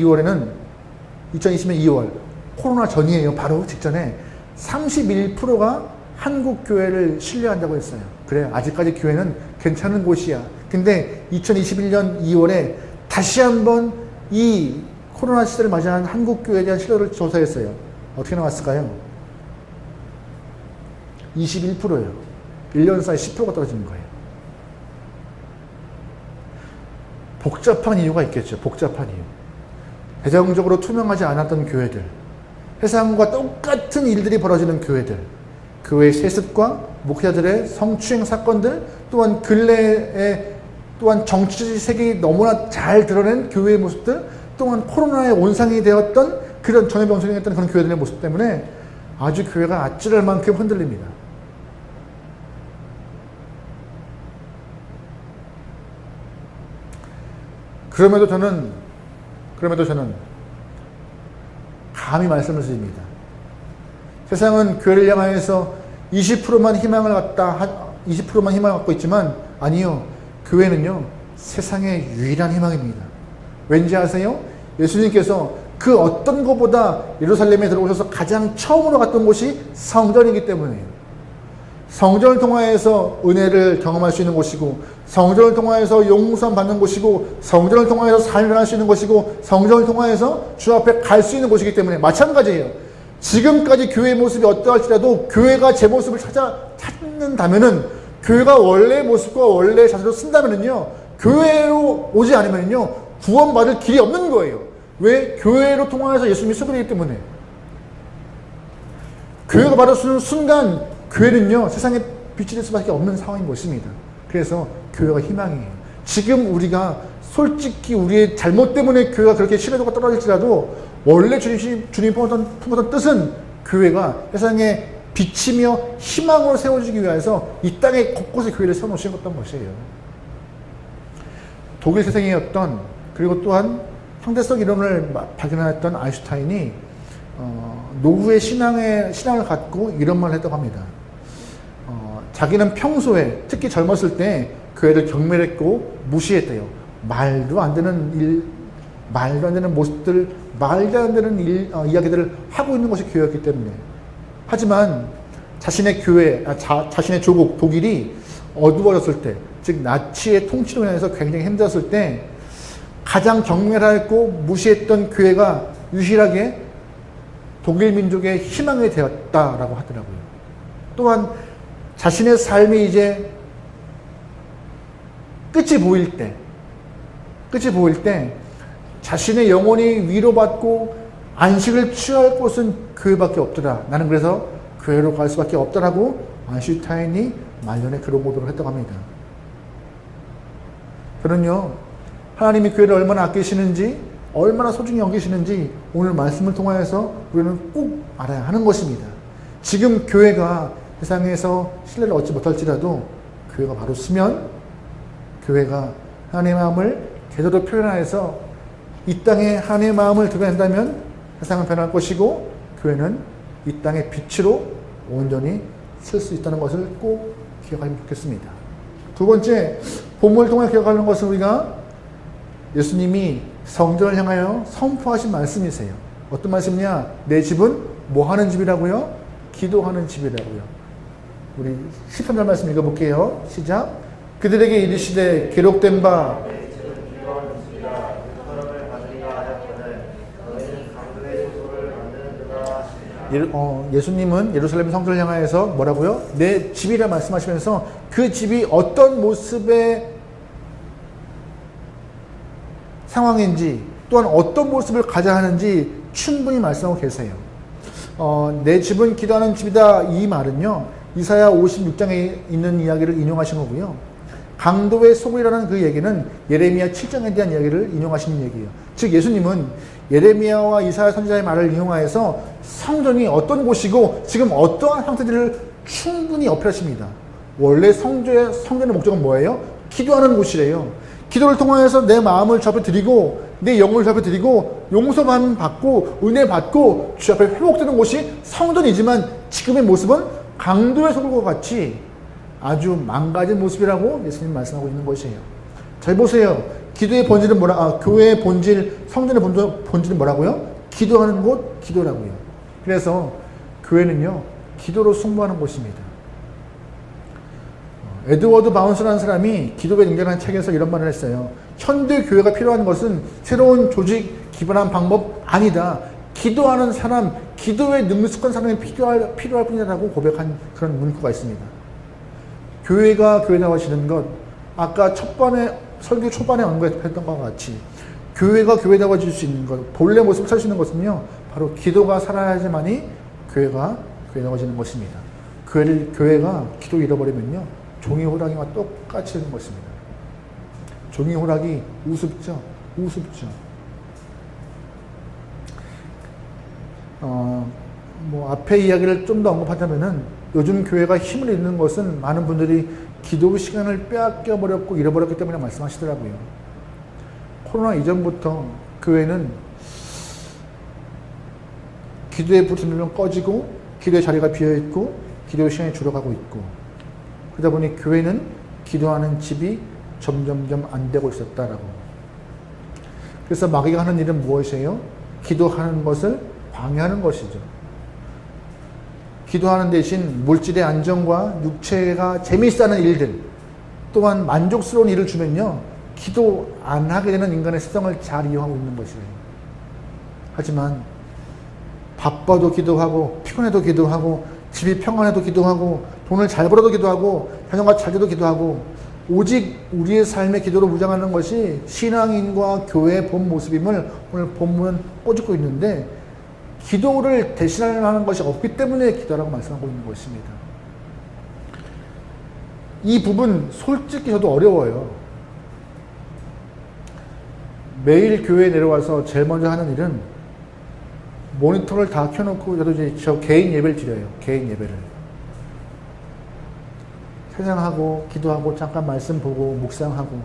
2월 코로나 전이에요. 바로 직전에 31%가 한국교회를 신뢰한다고 했어요. 그래, 아직까지 교회는 괜찮은 곳이야. 근데 2021년 2월에 다시 한번 이 코로나 시대를 맞이한 한국교회에 대한 신뢰를 조사했어요. 어떻게 나왔을까요? 21%예요. 1년 사이 10%가 떨어지는 거예요. 복잡한 이유가 있겠죠. 복잡한 이유. 대정적으로 투명하지 않았던 교회들, 세상과 똑같은 일들이 벌어지는 교회들, 교회의 세습과 목회자들의 성추행 사건들, 또한 근래에 또한 정치적 색이 너무나 잘 드러낸 교회의 모습들, 또한 코로나의 온상이 되었던 그런 전염병성이 했던 그런 교회들의 모습 때문에 아주 교회가 아찔할 만큼 흔들립니다. 그럼에도 저는 감히 말씀을 드립니다. 세상은 교회를 향하여서 20%만 희망을 갖고 있지만 아니요. 교회는요, 세상의 유일한 희망입니다. 왠지 아세요? 예수님께서 그 어떤 것보다 예루살렘에 들어오셔서 가장 처음으로 갔던 곳이 성전이기 때문이에요. 성전을 통하여서 은혜를 경험할 수 있는 곳이고, 성전을 통하여서 용서함 받는 곳이고, 성전을 통하여서 삶을 할 수 있는 곳이고, 성전을 통하여서 주 앞에 갈 수 있는 곳이기 때문에 마찬가지예요. 지금까지 교회의 모습이 어떠할지라도 교회가 제 모습을 찾는다면은, 교회가 원래의 모습과 원래의 자세로 쓴다면은요, 교회로 오지 않으면요, 구원받을 길이 없는 거예요. 왜? 교회로 통하여서 예수님이 수고되기 때문에. 교회가 바로 쓰는 순간 교회는요, 세상에 빛이 될 수밖에 없는 상황인 것입니다. 그래서 교회가 희망이에요. 지금 우리가 솔직히 우리의 잘못 때문에 교회가 그렇게 신뢰도가 떨어질지라도 원래 주님이 품었던 뜻은 교회가 세상에 빛이며 희망으로 세워주기 위해서 이 땅에 곳곳에 교회를 세워놓으셨던 것이에요. 독일 세상이었던, 그리고 또한 형대적 이론을 발견했던 아인슈타인이 노후의 신앙을 갖고 이런 말을 했다고 합니다. 자기는 평소에 특히 젊었을 때 교회를 경멸했고 무시했대요. 말도 안 되는 모습들, 말도 안 되는 이야기들을 하고 있는 것이 교회였기 때문에. 하지만 자신의 자신의 조국 독일이 어두워졌을 때, 즉 나치의 통치로 인해서 굉장히 힘들었을 때 가장 경멸하고 무시했던 교회가 유일하게 독일 민족의 희망이 되었다라고 하더라고요. 또한 자신의 삶이 이제 끝이 보일 때 자신의 영혼이 위로받고 안식을 취할 곳은 교회밖에 없더라. 나는 그래서 교회로 갈 수밖에 없더라고 아인슈타인이 말년에 그런 고백을 했다고 합니다. 저는요, 하나님이 교회를 얼마나 아끼시는지, 얼마나 소중히 여기시는지 오늘 말씀을 통하여서 우리는 꼭 알아야 하는 것입니다. 지금 교회가 세상에서 신뢰를 얻지 못할지라도 교회가 바로 쓰면, 교회가 하나님의 마음을 제대로 표현하여서 이 땅에 하나님의 마음을 드러낸다면 세상은 변할 것이고, 교회는 이 땅의 빛으로 온전히 쓸 수 있다는 것을 꼭 기억하면 좋겠습니다. 두 번째, 본문을 통해 기억하는 것은 우리가 예수님이 성전을 향하여 선포하신 말씀이세요. 어떤 말씀이냐? 내 집은 뭐 하는 집이라고요? 기도하는 집이라고요. 우리 13절 말씀 읽어볼게요. 시작. 그들에게 이르시되 기록된 바 예수님은 예루살렘 성전을 향하여서 뭐라고요? 내 집이라 말씀하시면서 그 집이 어떤 모습의 상황인지, 또한 어떤 모습을 가져야 하는지 충분히 말씀하고 계세요. 내 집은 기도하는 집이다, 이 말은요, 이사야 56장에 있는 이야기를 인용하신 거고요. 강도의 소굴이라는 그 얘기는 예레미야 7장에 대한 이야기를 인용하시는 얘기예요. 즉 예수님은 예레미야와 이사야 선지자의 말을 인용하여서 성전이 어떤 곳이고 지금 어떠한 상태들을 충분히 어필하십니다. 원래 성전의 목적은 뭐예요? 기도하는 곳이래요. 기도를 통하여서 내 마음을 주 앞에 드리고 내 영을 주 앞에 드리고 용서만 받고 은혜 받고 주 앞에 회복되는 곳이 성전이지만 지금의 모습은 강도의 소굴과 같이 아주 망가진 모습이라고 예수님 말씀하고 있는 것이에요. 잘 보세요. 기도의 본질은 교회의 본질, 성전의 본질은 뭐라고요? 기도하는 곳, 기도라고요. 그래서 교회는요, 기도로 승부하는 곳입니다. 에드워드 바운스라는 사람이 기도에 능력한 책에서 이런 말을 했어요. 현대 교회가 필요한 것은 새로운 조직 기반한 방법 아니다. 기도하는 사람, 기도에 능숙한 사람이 필요할 뿐이라고 고백한 그런 문구가 있습니다. 교회가 교회다워지는 것, 아까 설교 초반에 언급했던 것과 같이 교회가 교회다워질 수 있는 것, 본래 모습을 찾을 수 있는 것은요, 바로 기도가 살아야지만이 교회가 교회다워지는 것입니다. 교회가 기도 잃어버리면요, 종이 호랑이와 똑같이 되는 것입니다. 종이 호랑이 우습죠? 우습죠. 앞에 이야기를 좀 더 언급하자면은 요즘 교회가 힘을 잃는 것은 많은 분들이 기도 시간을 빼앗겨 버렸고 잃어버렸기 때문에 말씀하시더라고요. 코로나 이전부터 교회는 기도의 불이 들면 꺼지고 기도의 자리가 비어있고 기도의 시간이 줄어가고 있고 그러다 보니 교회는 기도하는 집이 점점점 안 되고 있었다라고. 그래서 마귀가 하는 일은 무엇이에요? 기도하는 것을 방해하는 것이죠. 기도하는 대신 물질의 안정과 육체가 재미있다는 일들 또한 만족스러운 일을 주면요, 기도 안 하게 되는 인간의 습성을 잘 이용하고 있는 것이에요. 하지만 바빠도 기도하고 피곤해도 기도하고 집이 평안해도 기도하고 돈을 잘 벌어도 기도하고 자녀가 잘 돼도 기도하고 오직 우리의 삶의 기도로 무장하는 것이 신앙인과 교회의 본 모습임을 오늘 본문은 꼬집고 있는데, 기도를 대신하는 것이 없기 때문에 기도라고 말씀하고 있는 것입니다. 이 부분 솔직히 저도 어려워요. 매일 교회에 내려와서 제일 먼저 하는 일은 모니터를 다 켜놓고 저도 이제 저 개인 예배를 드려요. 개인 예배를. 찬양하고 기도하고 잠깐 말씀 보고 묵상하고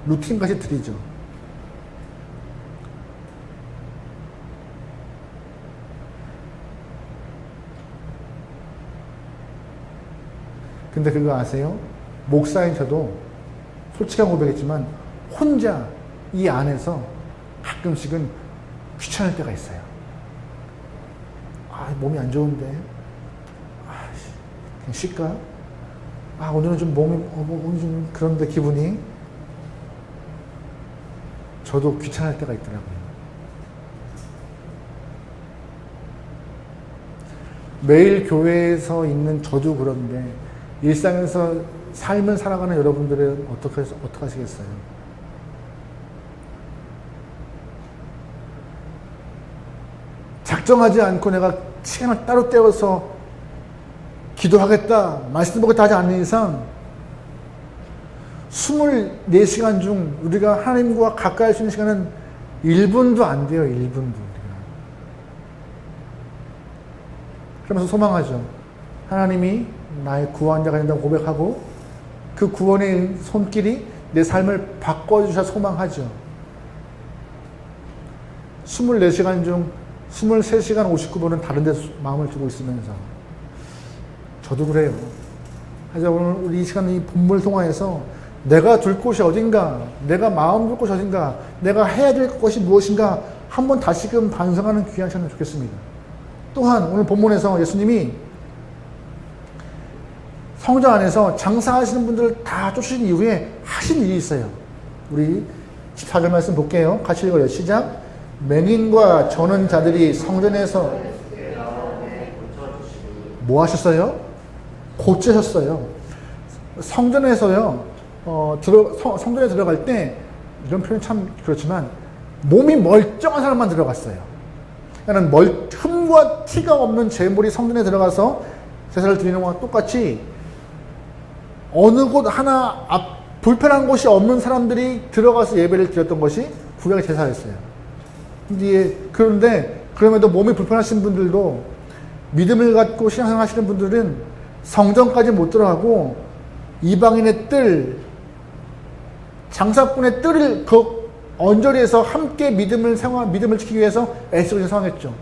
루틴까지 드리죠. 근데 그거 아세요? 목사인 저도 솔직한 고백이지만 혼자 이 안에서 가끔씩은 귀찮을 때가 있어요. 몸이 안 좋은데 그냥 쉴까? 오늘은 좀 몸이 좀 그런데 기분이. 저도 귀찮을 때가 있더라고요. 매일 교회에서 있는 저도 그런데 일상에서 삶을 살아가는 여러분들은 어떻게 하시겠어요? 작정하지 않고 내가 시간을 따로 떼어서 기도하겠다, 말씀 보겠다 하지 않는 이상 24시간 중 우리가 하나님과 가까이 할 수 있는 시간은 1분도 안 돼요. 1분도. 우리가. 그러면서 소망하죠. 하나님이 나의 구원자가 된다고 고백하고 그 구원의 손길이 내 삶을 바꿔주셔서 소망하죠. 24시간 중 23시간 59분은 다른 데 마음을 두고 있으면서. 저도 그래요. 하지만 오늘 우리 이 시간 이 본문을 통하여서 내가 둘 곳이 어딘가, 내가 마음 둘 곳이 어딘가, 내가 해야 될 것이 무엇인가 한번 다시금 반성하는 귀한 시간이 좋겠습니다. 또한 오늘 본문에서 예수님이 성전 안에서 장사하시는 분들을 다 쫓으신 이후에 하신 일이 있어요. 우리 14절 말씀 볼게요. 같이 읽어요. 시작. 맹인과 저는 자들이 성전에서 뭐 하셨어요? 고치셨어요. 성전에서요, 성전에 들어갈 때, 이런 표현 참 그렇지만, 몸이 멀쩡한 사람만 들어갔어요. 그러니까 흠과 티가 없는 재물이 성전에 들어가서 제사를 드리는 것과 똑같이 어느 곳 하나 불편한 곳이 없는 사람들이 들어가서 예배를 드렸던 것이 구약 제사였어요. 그런데 그럼에도 몸이 불편하신 분들도 믿음을 갖고 신앙생활 하시는 분들은 성전까지 못 들어가고 이방인의 뜰, 장사꾼의 뜰을 그 언저리에서 함께 믿음을 지키기 위해서 애쓰고 상황했죠.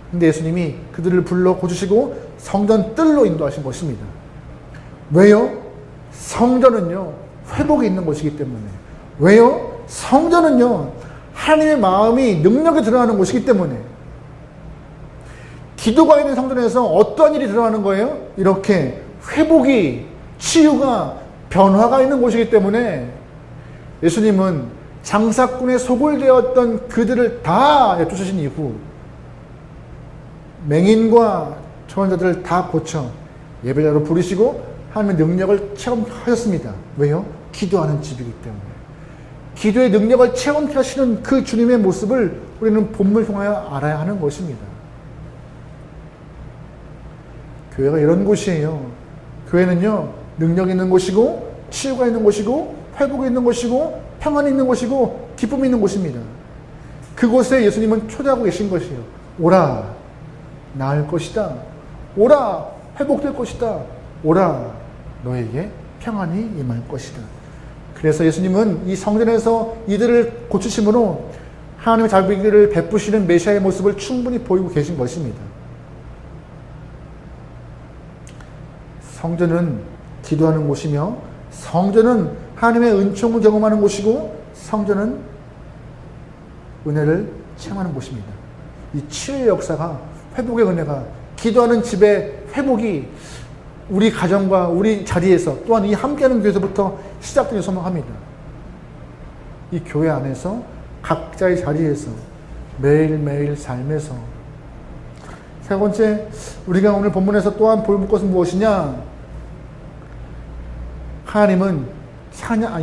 근데 예수님이 그들을 불러 고치시고 성전 뜰로 인도하신 것입니다. 왜요? 성전은요, 회복이 있는 곳이기 때문에. 왜요? 성전은요, 하나님의 마음이 능력이 드러나는 곳이기 때문에. 기도가 있는 성전에서 어떠한 일이 드러나는 거예요? 이렇게 회복이, 치유가, 변화가 있는 곳이기 때문에 예수님은 장사꾼의 소굴되었던 그들을 다 쫓으신 이후 맹인과 초혼자들을 다 고쳐 예배자로 부르시고 하나님의 능력을 체험하셨습니다. 왜요? 기도하는 집이기 때문에. 기도의 능력을 체험하시는 그 주님의 모습을 우리는 본문을 통하여 알아야 하는 것입니다. 교회가 이런 곳이에요. 교회는요, 능력 있는 곳이고, 치유가 있는 곳이고, 회복이 있는 곳이고, 평안이 있는 곳이고, 기쁨이 있는 곳입니다. 그곳에 예수님은 초대하고 계신 것이에요. 오라, 나을 것이다. 오라, 회복될 것이다. 오라, 너에게 평안이 임할 것이다. 그래서 예수님은 이 성전에서 이들을 고치심으로 하나님의 자비를 베푸시는 메시아의 모습을 충분히 보이고 계신 것입니다. 성전은 기도하는 곳이며 성전은 하나님의 은총을 경험하는 곳이고 성전은 은혜를 체험하는 곳입니다. 이 치유의 역사가, 회복의 은혜가, 기도하는 집의 회복이 우리 가정과 우리 자리에서 또한 이 함께하는 교회에서부터 시작되기 소망합니다. 이 교회 안에서 각자의 자리에서 매일매일 삶에서. 세 번째, 우리가 오늘 본문에서 또한 볼 것은 무엇이냐?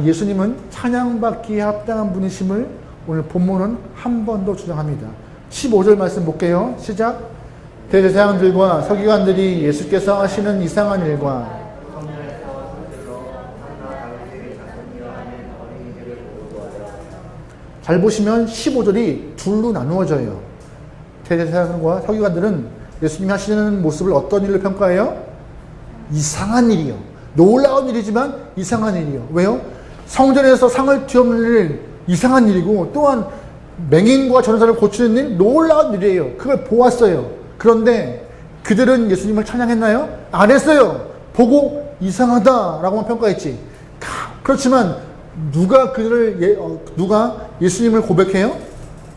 예수님은 찬양받기에 합당한 분이심을 오늘 본문은 한 번 더 주장합니다. 15절 말씀 볼게요. 시작. 대제사장들과 서기관들이 예수께서 하시는 이상한 일과 잘 보시면 15절이 둘로 나누어져요. 대제사장과 서기관들은 예수님이 하시는 모습을 어떤 일로 평가해요? 이상한 일이요. 놀라운 일이지만 이상한 일이요. 왜요? 성전에서 상을 뒤엎는 일 이상한 일이고, 또한 맹인과 전사를 고치는 일 놀라운 일이에요. 그걸 보았어요. 그런데 그들은 예수님을 찬양했나요? 안 했어요. 보고 이상하다라고만 평가했지. 그렇지만 누가 예수님을 고백해요?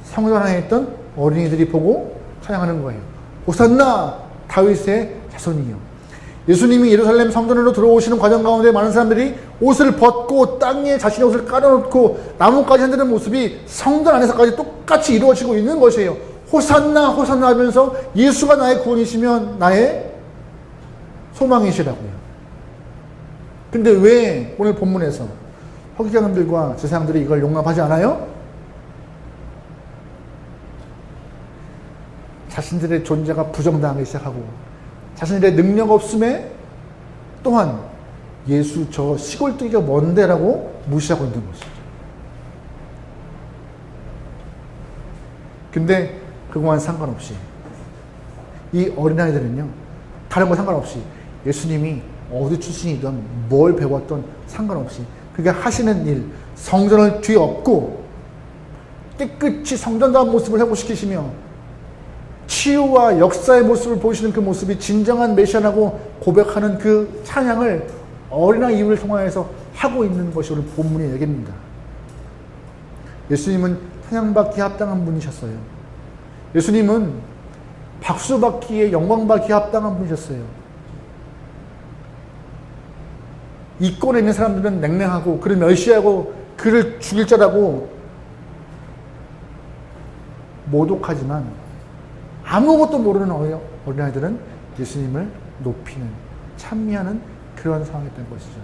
성전 안에 있던 어린이들이 보고 찬양하는 거예요. 호산나 다윗의 자손이요. 예수님이 예루살렘 성전으로 들어오시는 과정 가운데 많은 사람들이 옷을 벗고 땅에 자신의 옷을 깔아놓고 나뭇가지 흔드는 모습이 성전 안에서까지 똑같이 이루어지고 있는 것이에요. 호산나 호산나 하면서 예수가 나의 구원이시면 나의 소망이시라고요. 근데 왜 오늘 본문에서 서기관들과 제사장들이 이걸 용납하지 않아요? 자신들의 존재가 부정당하기 시작하고 자신들의 능력 없음에 또한 예수 저 시골뜨기가 뭔데라고 무시하고 있는 것이죠. 근데 그거와는 상관없이 이 어린아이들은요, 다른 거 상관없이 예수님이 어디 출신이든 뭘 배웠던 상관없이 그게 하시는 일, 성전을 뒤엎고 깨끗이 성전다운 모습을 회복시키시며 치유와 역사의 모습을 보이시는 그 모습이 진정한 메시아라고 고백하는 그 찬양을 어린아이 이유를 통하여서 하고 있는 것이 오늘 본문의 얘기입니다. 예수님은 찬양받기에 합당한 분이셨어요. 예수님은 박수받기에 영광받기에 합당한 분이셨어요. 이권에 있는 사람들은 냉랭하고 그를 멸시하고 그를 죽일 자라고 모독하지만 아무것도 모르는 어린아이들은 예수님을 높이는, 찬미하는 그런 상황이었던 것이죠.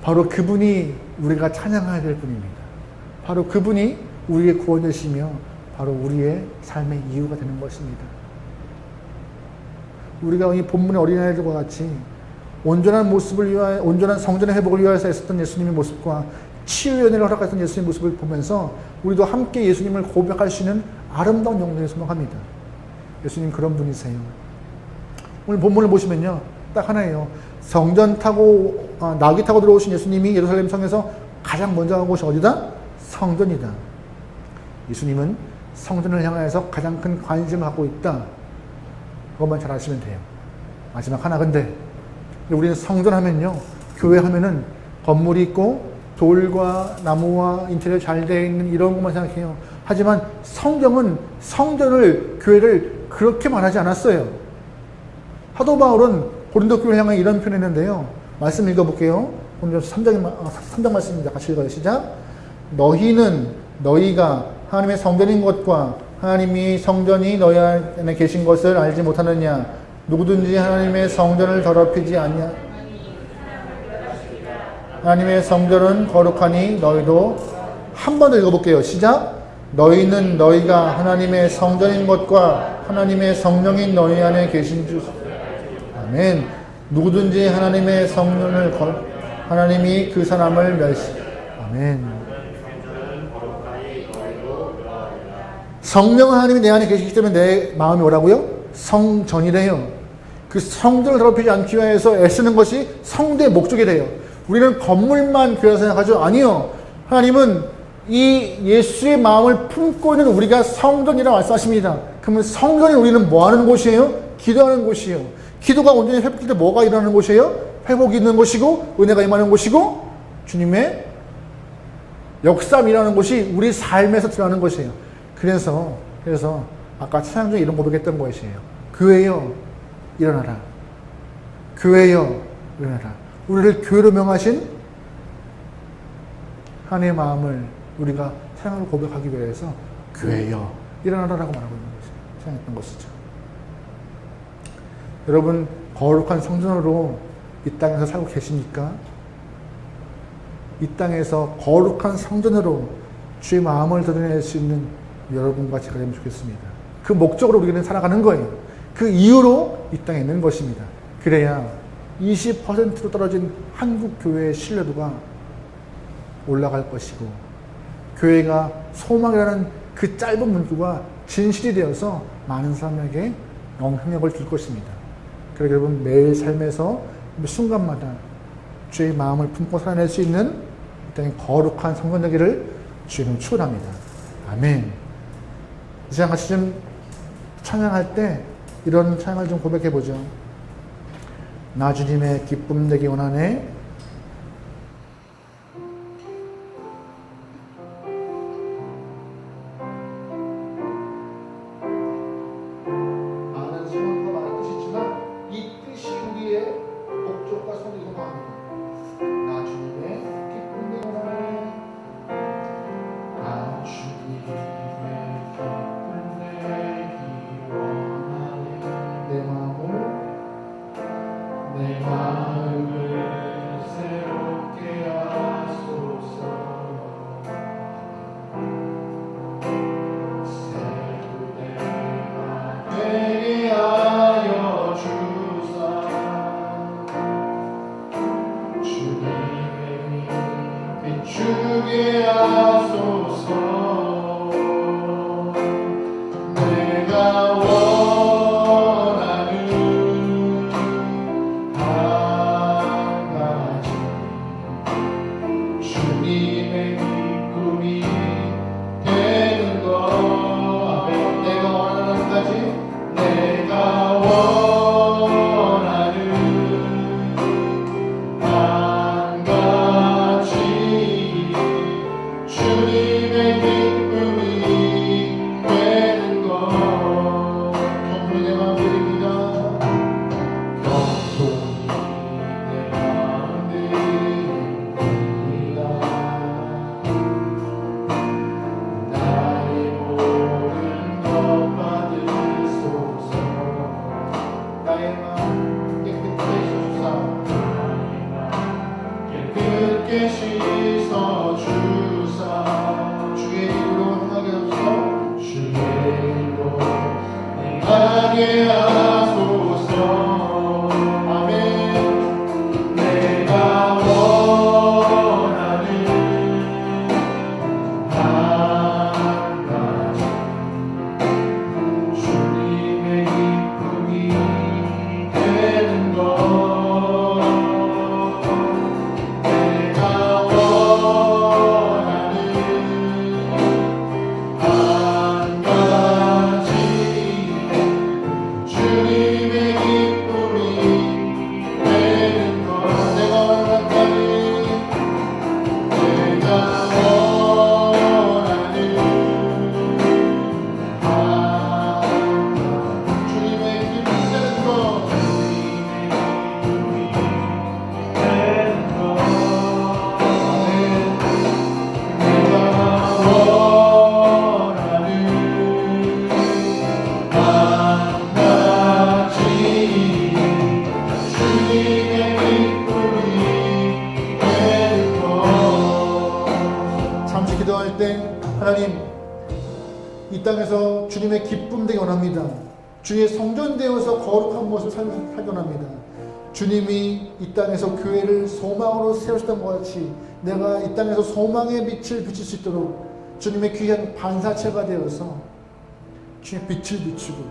바로 그분이 우리가 찬양해야 될 분입니다. 바로 그분이 우리의 구원이시며 바로 우리의 삶의 이유가 되는 것입니다. 우리가 이 본문의 어린아이들과 같이 온전한 모습을 위하여, 온전한 성전의 회복을 위하여서 애썼던 예수님의 모습과 치유의 은혜를 허락하셨던 예수님의 모습을 보면서 우리도 함께 예수님을 고백할 수 있는 아름다운 영광에 소망합니다. 예수님 그런 분이세요. 오늘 본문을 보시면요, 딱 하나예요. 성전 타고 나귀 타고 들어오신 예수님이 예루살렘 성에서 가장 먼저 간 곳이 어디다? 성전이다. 예수님은 성전을 향하여서 가장 큰 관심을 갖고 있다. 그것만 잘 아시면 돼요. 마지막 하나, 근데 우리는 성전 하면요, 교회 하면은 건물이 있고 돌과 나무와 인테리어 잘 되어 있는 이런 것만 생각해요. 하지만 성경은 성전을, 교회를 그렇게 말하지 않았어요. 사도 바울은 고린도 교회를 향해 이런 표현했는데요. 말씀 읽어볼게요. 오늘 3장 말씀입니다. 같이 읽어요. 시작. 너희가 하나님의 성전인 것과 하나님이 성전이 너희 안에 계신 것을 알지 못하느냐. 누구든지 하나님의 성전을 더럽히지 아니하. 하나님의 성전은 거룩하니 너희도. 한 번 더 읽어볼게요. 시작. 너희가 하나님의 성전인 것과 하나님의 성령인 너희 안에 계신 줄. 아멘. 누구든지 하나님의 성전을 하나님이 그 사람을 멸시. 아멘. 성령은 하나님이 내 안에 계시기 때문에 내 마음이 뭐라고요? 성전이래요. 그 성전을 더럽히지 않기 위해서 애쓰는 것이 성도의 목적이래요. 우리는 건물만 교회라 생각하죠? 아니요. 하나님은 이 예수의 마음을 품고 있는 우리가 성전이라고 말씀하십니다. 그러면 성전이 우리는 뭐 하는 곳이에요? 기도하는 곳이에요. 기도가 온전히 회복될 때 뭐가 일어나는 곳이에요? 회복이 있는 곳이고 은혜가 임하는 곳이고 주님의 역사가 일어나는 곳이 우리 삶에서 드러나는 것이에요. 그래서 아까 찬양 중에 이런 고백했던 것이에요. 교회여 일어나라. 교회여 일어나라. 우리를 교회로 명하신 하나님의 마음을 우리가 찬양으로 고백하기 위해서 교회여 일어나라라고 말하고 있는 것이죠. 찬양했던 것이죠. 여러분 거룩한 성전으로 이 땅에서 살고 계십니까? 이 땅에서 거룩한 성전으로 주의 마음을 드러낼 수 있는 여러분과 제가 되면 좋겠습니다. 그 목적으로 우리는 살아가는 거예요. 그 이유로 이 땅에 있는 것입니다. 그래야 20%로 떨어진 한국 교회의 신뢰도가 올라갈 것이고 교회가 소망이라는 그 짧은 문구가 진실이 되어서 많은 사람에게 영향력을 줄 것입니다. 그러기 여러분 매일 삶에서 순간마다 주의 마음을 품고 살아낼 수 있는 이 땅의 거룩한 성전 되기를 주님 축원합니다. 아멘. 이 시간 같이 좀 찬양할 때 이런 찬양을 좀 고백해 보죠. 나 주님의 기쁨 되기 원하네. 많은 소원과 많은 뜻이 있지만 이 뜻이 우리의 목적과 소원이 소망합니다. 나 주님의 기쁨 되기 원하네. 나 주님의 기쁨 되기 원하네. 내 마음을 새롭게 하소서. 새 그대가 되게 하여 주사. 주님의 미 비추게 하소서. 내가 주의 이름으로 행하게 하소서. 땅에서 주님의 기쁨 되기 원합니다. 주의 성전되어서 거룩한 모습을 살기 원합니다. 주님이 이 땅에서 교회를 소망으로 세우셨던 것 같이 내가 이 땅에서 소망의 빛을 비칠 수 있도록 주님의 귀한 반사체가 되어서 주의 빛을 비추고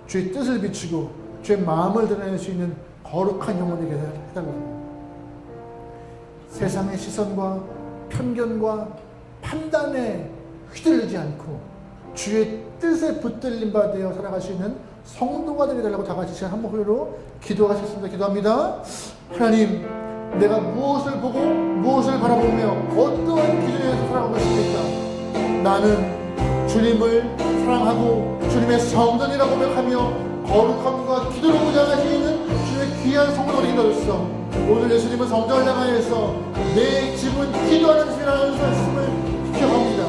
주의 뜻을 비추고 주의 마음을 드러낼 수 있는 거룩한 영혼이 되게 해달라고. 세상의 시선과 편견과 판단에 휘둘리지 않고 주의 뜻에 붙들림 바 되어 살아갈 수 있는 성도가 되게 달라고 다 같이 시간 한 목소리로 기도하셨습니다. 기도합니다. 하나님, 내가 무엇을 보고 무엇을 바라보며 어떠한 기준에서 살아가고 있습니까? 나는 주님을 사랑하고 주님의 성전이라고 고백하며 거룩함과 기도로 무장하시는 주의 귀한 성도가 되겠다였어. 오늘 예수님은 성전을 향하여서 내 집은 기도하는 집이라는 말씀을 기억합니다.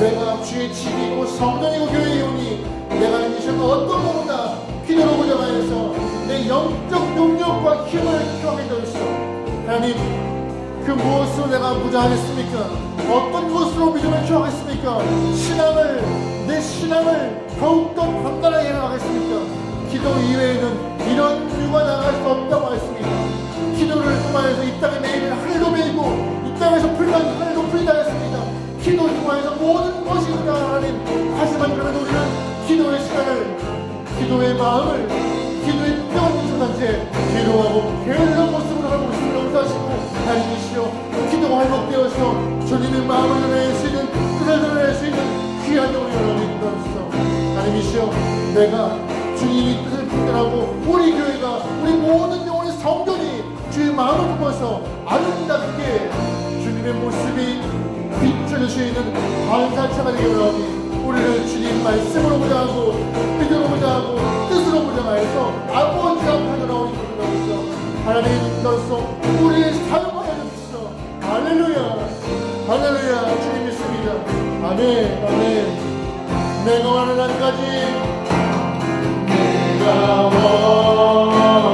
내가 주의 집이고 성전이고 교회이오니 내가 이 시간 어떤 것보다 기도로 무장하여서 내 영적 능력과 힘을 키워가겠다 했어. 하나님, 그 무엇으로 내가 무장하겠습니까? 어떤 것으로 믿음을 키워가겠습니까? 내 신앙을 더욱더 단단하게 해나가겠습니까? 기도 이외에는 이런 이유가 나갈 수 없다고 했습니다. 기도를 통하여서 이 땅에 매일 하늘도 매이고 이 땅에서 풀만 하늘도 풀리다 했습니다. 기도 통하여서 모든 것이 그냥 하나님. 하지만 그러면 우리는 기도의 시간을, 기도의 마음을, 기도의 뜨거운 소산체 기도하고 게을른 모습으로 하고 있음을 용서하시고 하나님이시여, 기도가 회복되어서 주님의 마음을 드러낼 수 있는, 뜻을 드러낼 수 있는 귀한 영혼이 여러분이 있도록 하나님이시여, 내가 주님이 뜻을 분별하고 우리 교회가, 우리 모든 영혼의 성전이 주의 마음을 품어서 아름답게 주님의 모습이 비춰질 수 있는 반사체가 되게 원하니 우리를 주님 말씀으로 무장하고 믿음으로 무장하고 뜻으로 무장하여서 아버지 앞에 나오니 그러면서 하나님 너서 우리를 사용하여 주시소. 할렐루야, 할렐루야. 주님 믿습니다. 아멘, 아멘. 내가 원하는 한 가지, 내가 원하는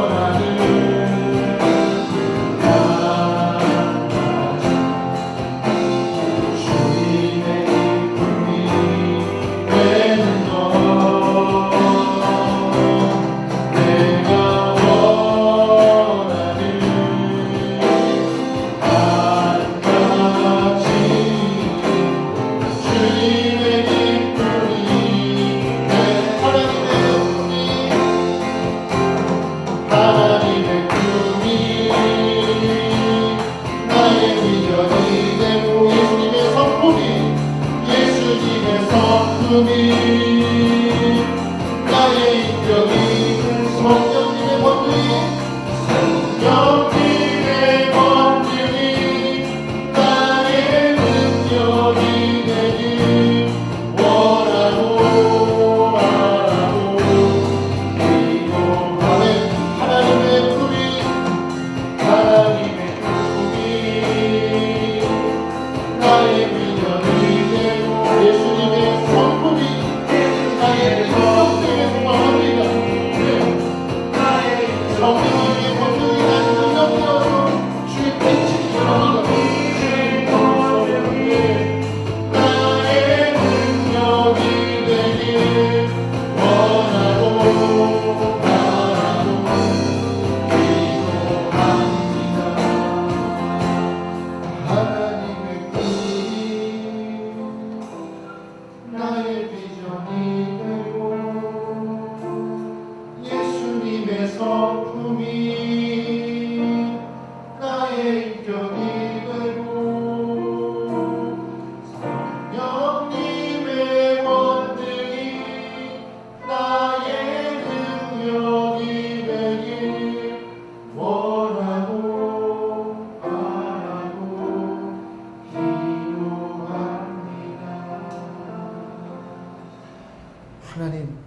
하나님,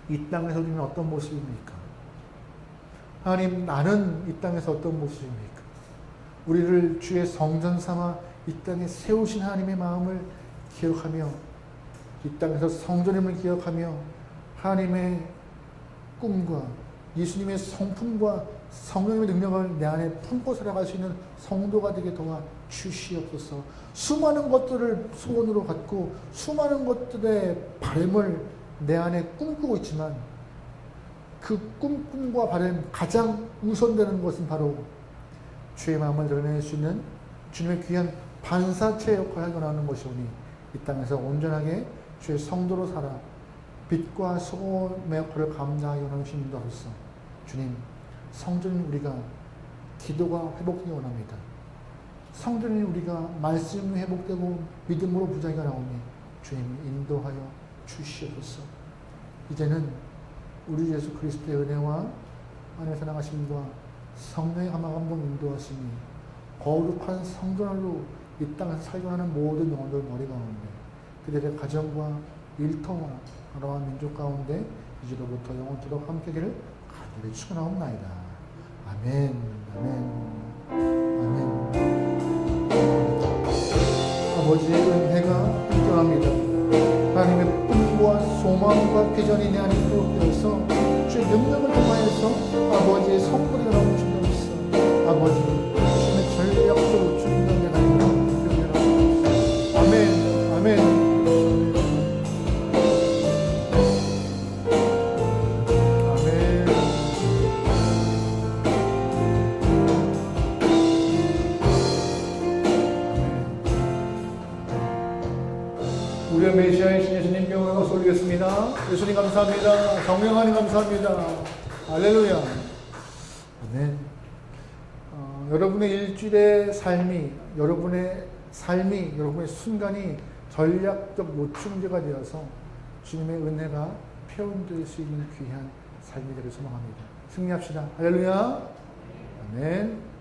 이 땅에서 우리는 어떤 모습입니까? 하나님, 나는 이 땅에서 어떤 모습입니까? 우리를 주의 성전 삼아 이 땅에 세우신 하나님의 마음을 기억하며 이 땅에서 성전임을 기억하며 하나님의 꿈과 예수님의 성품과 성령님의 능력을 내 안에 품고 살아갈 수 있는 성도가 되게 도와 주시옵소서. 수많은 것들을 소원으로 갖고 수많은 것들의 바람을 내 안에 꿈꾸고 있지만 그 꿈과 바람 가장 우선되는 것은 바로 주의 마음을 드러낼 수 있는 주님의 귀한 반사체 역할을 하는 것이오니 이 땅에서 온전하게 주의 성도로 살아 빛과 소금의 역할을 감당하기 원하는 주님으로서 주님, 성전인 우리가 기도가 회복되기 원합니다. 성전인 우리가 말씀이 회복되고 믿음으로 부자가 나오니 주님 인도하여 주시옵소서. 이제는 우리 예수 그리스도의 은혜와 안에서 나가심과 성령의 감화감동 인도하심이 거룩한 성전으로 이 땅에서 살고하는 모든 영혼들 머리 가운데 그들의 가정과 일터와 나라와 민족 가운데 이제로부터 영원토록 함께기를 간절히 축원하옵나이다. 아멘. 아멘. 아멘. 아버지의 은혜가 인정합니다. 하나님의 꿈과 소망과 비전이 내 안에 기록되어서 주의 명령을 통하여서 아버지의 성물이 나오는 주님으로서 아버지 주님의 전략적으로 주님과 내가 이루어라. 아멘. 아멘. 우리의 메시아이신 예수님 영광을 올리겠습니다. 예수님 감사합니다. 성령 하나님 감사합니다. 할렐루야. 아멘. 여러분의 일주일의 삶이, 여러분의 순간이 전략적 요충지가 되어서 주님의 은혜가 표현될 수 있는 귀한 삶이 되길 소망합니다. 승리합시다. 할렐루야. 아멘.